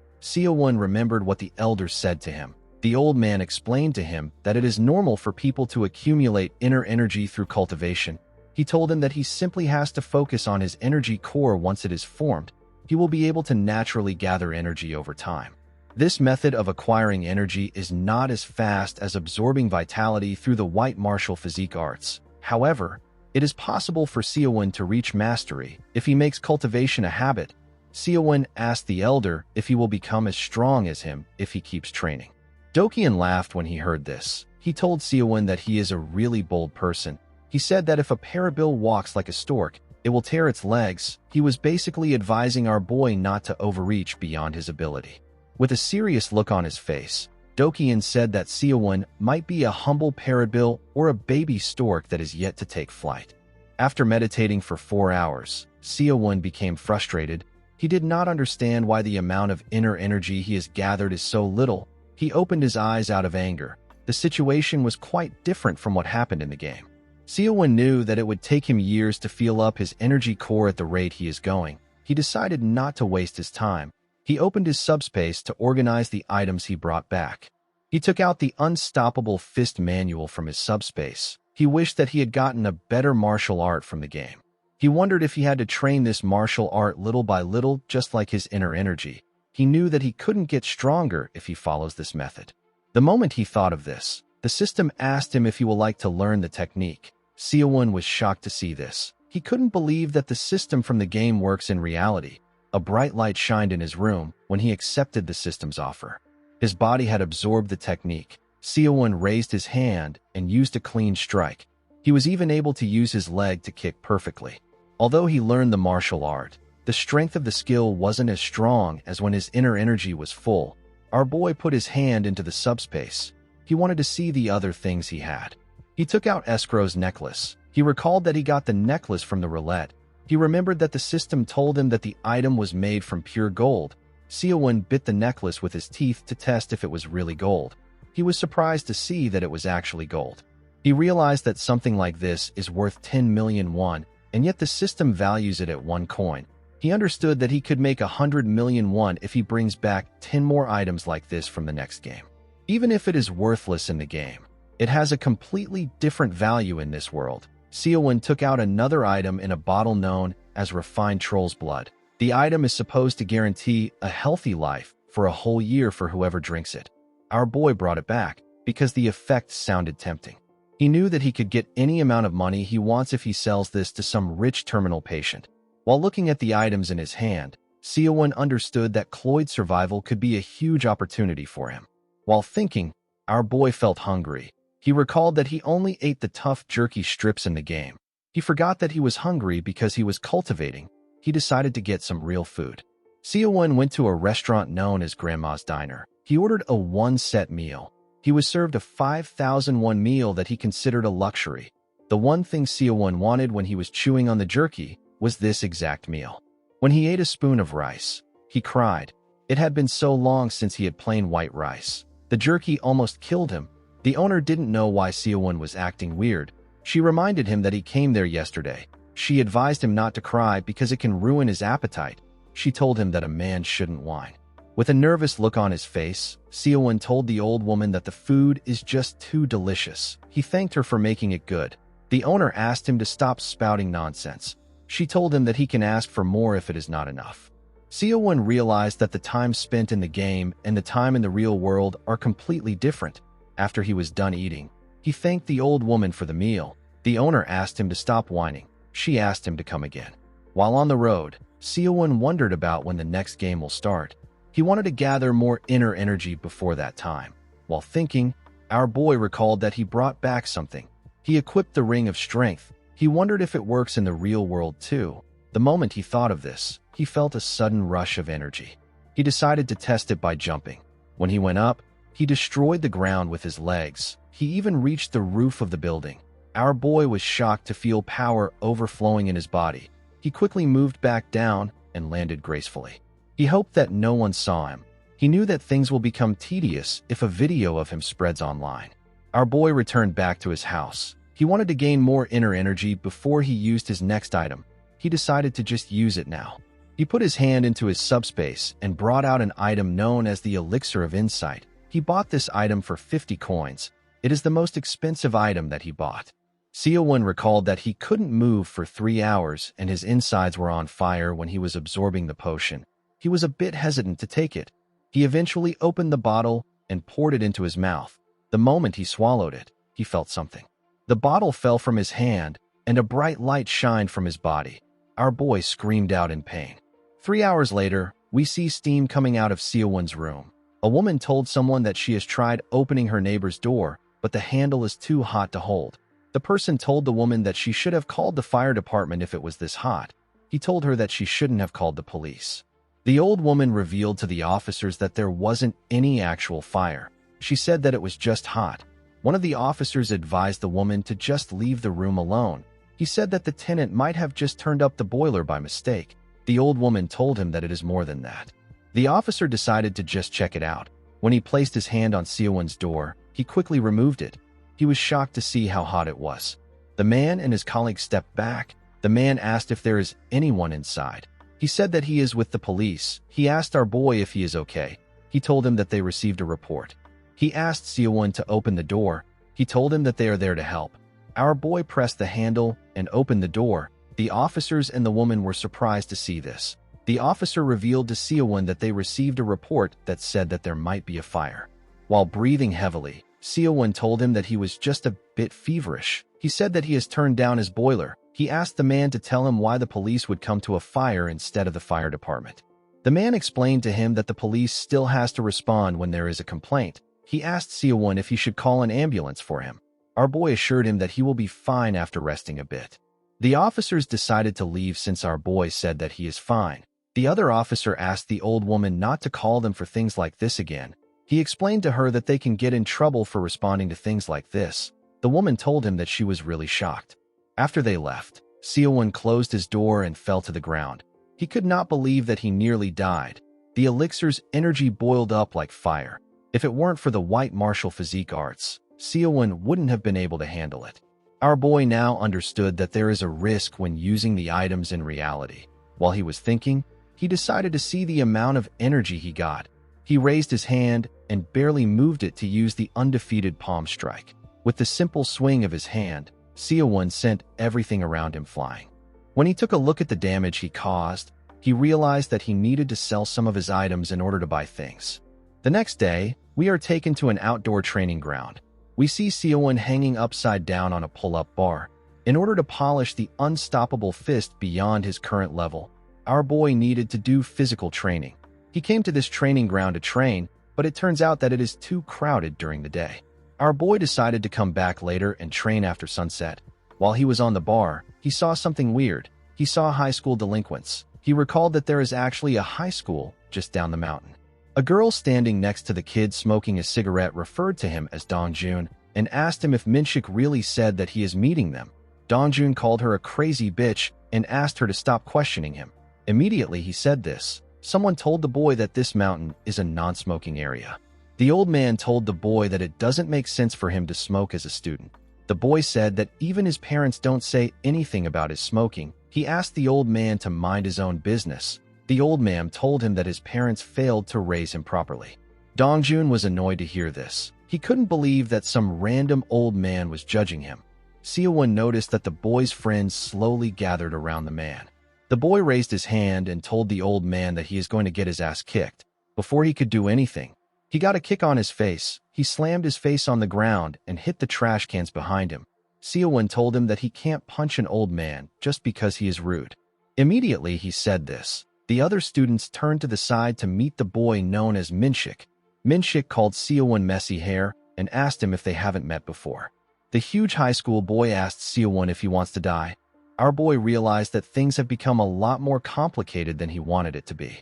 Seowon remembered what the elder said to him. The old man explained to him that it is normal for people to accumulate inner energy through cultivation. He told him that he simply has to focus on his energy core. Once it is formed, he will be able to naturally gather energy over time. This method of acquiring energy is not as fast as absorbing vitality through the white martial physique arts. However, it is possible for Seowon to reach mastery if he makes cultivation a habit. Seowon asked the elder if he will become as strong as him if he keeps training. Dokyeon laughed when he heard this. He told Seowon that he is a really bold person. He said that if a parabil walks like a stork, it will tear its legs. He was basically advising our boy not to overreach beyond his ability. With a serious look on his face, Dokyeon said that Seowon might be a humble parabil or a baby stork that is yet to take flight. After meditating for 4 hours, Seowon became frustrated. He did not understand why the amount of inner energy he has gathered is so little. He opened his eyes out of anger. The situation was quite different from what happened in the game. Seowon knew that it would take him years to feel up his energy core at the rate he is going. He decided not to waste his time. He opened his subspace to organize the items he brought back. He took out the Unstoppable Fist manual from his subspace. He wished that he had gotten a better martial art from the game. He wondered if he had to train this martial art little by little, just like his inner energy. He knew that he couldn't get stronger if he follows this method. The moment he thought of this, the system asked him if he would like to learn the technique. Seowon was shocked to see this. He couldn't believe that the system from the game works in reality. A bright light shined in his room when he accepted the system's offer. His body had absorbed the technique. Seowon raised his hand and used a clean strike. He was even able to use his leg to kick perfectly. Although he learned the martial art, the strength of the skill wasn't as strong as when his inner energy was full. Our boy put his hand into the subspace. He wanted to see the other things he had. He took out Escrow's necklace. He recalled that he got the necklace from the roulette. He remembered that the system told him that the item was made from pure gold. Seowon bit the necklace with his teeth to test if it was really gold. He was surprised to see that it was actually gold. He realized that something like this is worth 10 million won, and yet the system values it at 1 coin. He understood that he could make 100 million won if he brings back 10 more items like this from the next game. Even if it is worthless in the game, it has a completely different value in this world. Seowon took out another item in a bottle known as refined troll's blood. The item is supposed to guarantee a healthy life for a whole year for whoever drinks it. Our boy brought it back because the effect sounded tempting. He knew that he could get any amount of money he wants if he sells this to some rich terminal patient. While looking at the items in his hand, Seowon understood that Cloyd's survival could be a huge opportunity for him. While thinking, our boy felt hungry. He recalled that he only ate the tough jerky strips in the game. He forgot that he was hungry because he was cultivating. He decided to get some real food. Seowon went to a restaurant known as Grandma's Diner. He ordered a 1-set meal. He was served a 5,001 meal that he considered a luxury. The one thing Seowon wanted when he was chewing on the jerky was this exact meal. When he ate a spoon of rice, he cried. It had been so long since he had plain white rice. The jerky almost killed him. The owner didn't know why Seowon was acting weird. She reminded him that he came there yesterday. She advised him not to cry because it can ruin his appetite. She told him that a man shouldn't whine. With a nervous look on his face, Seowon told the old woman that the food is just too delicious. He thanked her for making it good. The owner asked him to stop spouting nonsense. She told him that he can ask for more if it is not enough. Seowon realized that the time spent in the game and the time in the real world are completely different. After he was done eating, he thanked the old woman for the meal. The owner asked him to stop whining. She asked him to come again. While on the road, Seowon wondered about when the next game will start. He wanted to gather more inner energy before that time. While thinking, our boy recalled that he brought back something. He equipped the Ring of Strength. He wondered if it works in the real world too. The moment he thought of this, he felt a sudden rush of energy. He decided to test it by jumping. When he went up, he destroyed the ground with his legs. He even reached the roof of the building. Our boy was shocked to feel power overflowing in his body. He quickly moved back down and landed gracefully. He hoped that no one saw him. He knew that things will become tedious if a video of him spreads online. Our boy returned back to his house. He wanted to gain more inner energy before he used his next item. He decided to just use it now. He put his hand into his subspace and brought out an item known as the Elixir of Insight. He bought this item for 50 coins. It is the most expensive item that he bought. Seowon recalled that he couldn't move for 3 hours and his insides were on fire when he was absorbing the potion. He was a bit hesitant to take it. He eventually opened the bottle and poured it into his mouth. The moment he swallowed it, he felt something. The bottle fell from his hand and a bright light shined from his body. Our boy screamed out in pain. 3 hours later, we see steam coming out of Seowon's room. A woman told someone that she has tried opening her neighbor's door, but the handle is too hot to hold. The person told the woman that she should have called the fire department if it was this hot. He told her that she shouldn't have called the police. The old woman revealed to the officers that there wasn't any actual fire. She said that it was just hot. One of the officers advised the woman to just leave the room alone. He said that the tenant might have just turned up the boiler by mistake. The old woman told him that it is more than that. The officer decided to just check it out. When he placed his hand on Seowon's door, he quickly removed it. He was shocked to see how hot it was. The man and his colleague stepped back. The man asked if there is anyone inside. He said that he is with the police. He asked our boy if he is okay. He told him that they received a report. He asked Seowon to open the door. He told him that they are there to help. Our boy pressed the handle and opened the door. The officers and the woman were surprised to see this. The officer revealed to Seowon that they received a report that said that there might be a fire. While breathing heavily, Seowon told him that he was just a bit feverish. He said that he has turned down his boiler. He asked the man to tell him why the police would come to a fire instead of the fire department. The man explained to him that the police still has to respond when there is a complaint. He asked Seowon if he should call an ambulance for him. Our boy assured him that he will be fine after resting a bit. The officers decided to leave since our boy said that he is fine. The other officer asked the old woman not to call them for things like this again. He explained to her that they can get in trouble for responding to things like this. The woman told him that she was really shocked. After they left, Seowon closed his door and fell to the ground. He could not believe that he nearly died. The elixir's energy boiled up like fire. If it weren't for the white martial physique arts, Seowon wouldn't have been able to handle it. Our boy now understood that there is a risk when using the items in reality. While he was thinking, he decided to see the amount of energy he got. He raised his hand and barely moved it to use the undefeated palm strike. With the simple swing of his hand, Seowon sent everything around him flying. When he took a look at the damage he caused, he realized that he needed to sell some of his items in order to buy things. The next day, we are taken to an outdoor training ground. We see Seowon hanging upside down on a pull-up bar. In order to polish the unstoppable fist beyond his current level, our boy needed to do physical training. He came to this training ground to train, but it turns out that it is too crowded during the day. Our boy decided to come back later and train after sunset. While he was on the bar, he saw something weird. He saw high school delinquents. He recalled that there is actually a high school just down the mountain. A girl standing next to the kid smoking a cigarette referred to him as Dongjun and asked him if Minshik really said that he is meeting them. Dongjun called her a crazy bitch and asked her to stop questioning him. Immediately he said this. Someone told the boy that this mountain is a non-smoking area. The old man told the boy that it doesn't make sense for him to smoke as a student. The boy said that even his parents don't say anything about his smoking. He asked the old man to mind his own business. The old man told him that his parents failed to raise him properly. Dongjun was annoyed to hear this. He couldn't believe that some random old man was judging him. Seowon noticed that the boy's friends slowly gathered around the man. The boy raised his hand and told the old man that he is going to get his ass kicked. Before he could do anything, he got a kick on his face. He slammed his face on the ground and hit the trash cans behind him. Seowon told him that he can't punch an old man just because he is rude. Immediately he said this. The other students turned to the side to meet the boy known as Minshik. Minshik called Seowon messy hair and asked him if they haven't met before. The huge high school boy asked Seowon if he wants to die. Our boy realized that things have become a lot more complicated than he wanted it to be.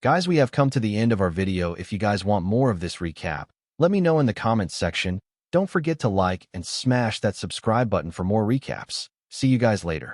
Guys, we have come to the end of our video. If you guys want more of this recap, let me know in the comments section. Don't forget to like and smash that subscribe button for more recaps. See you guys later.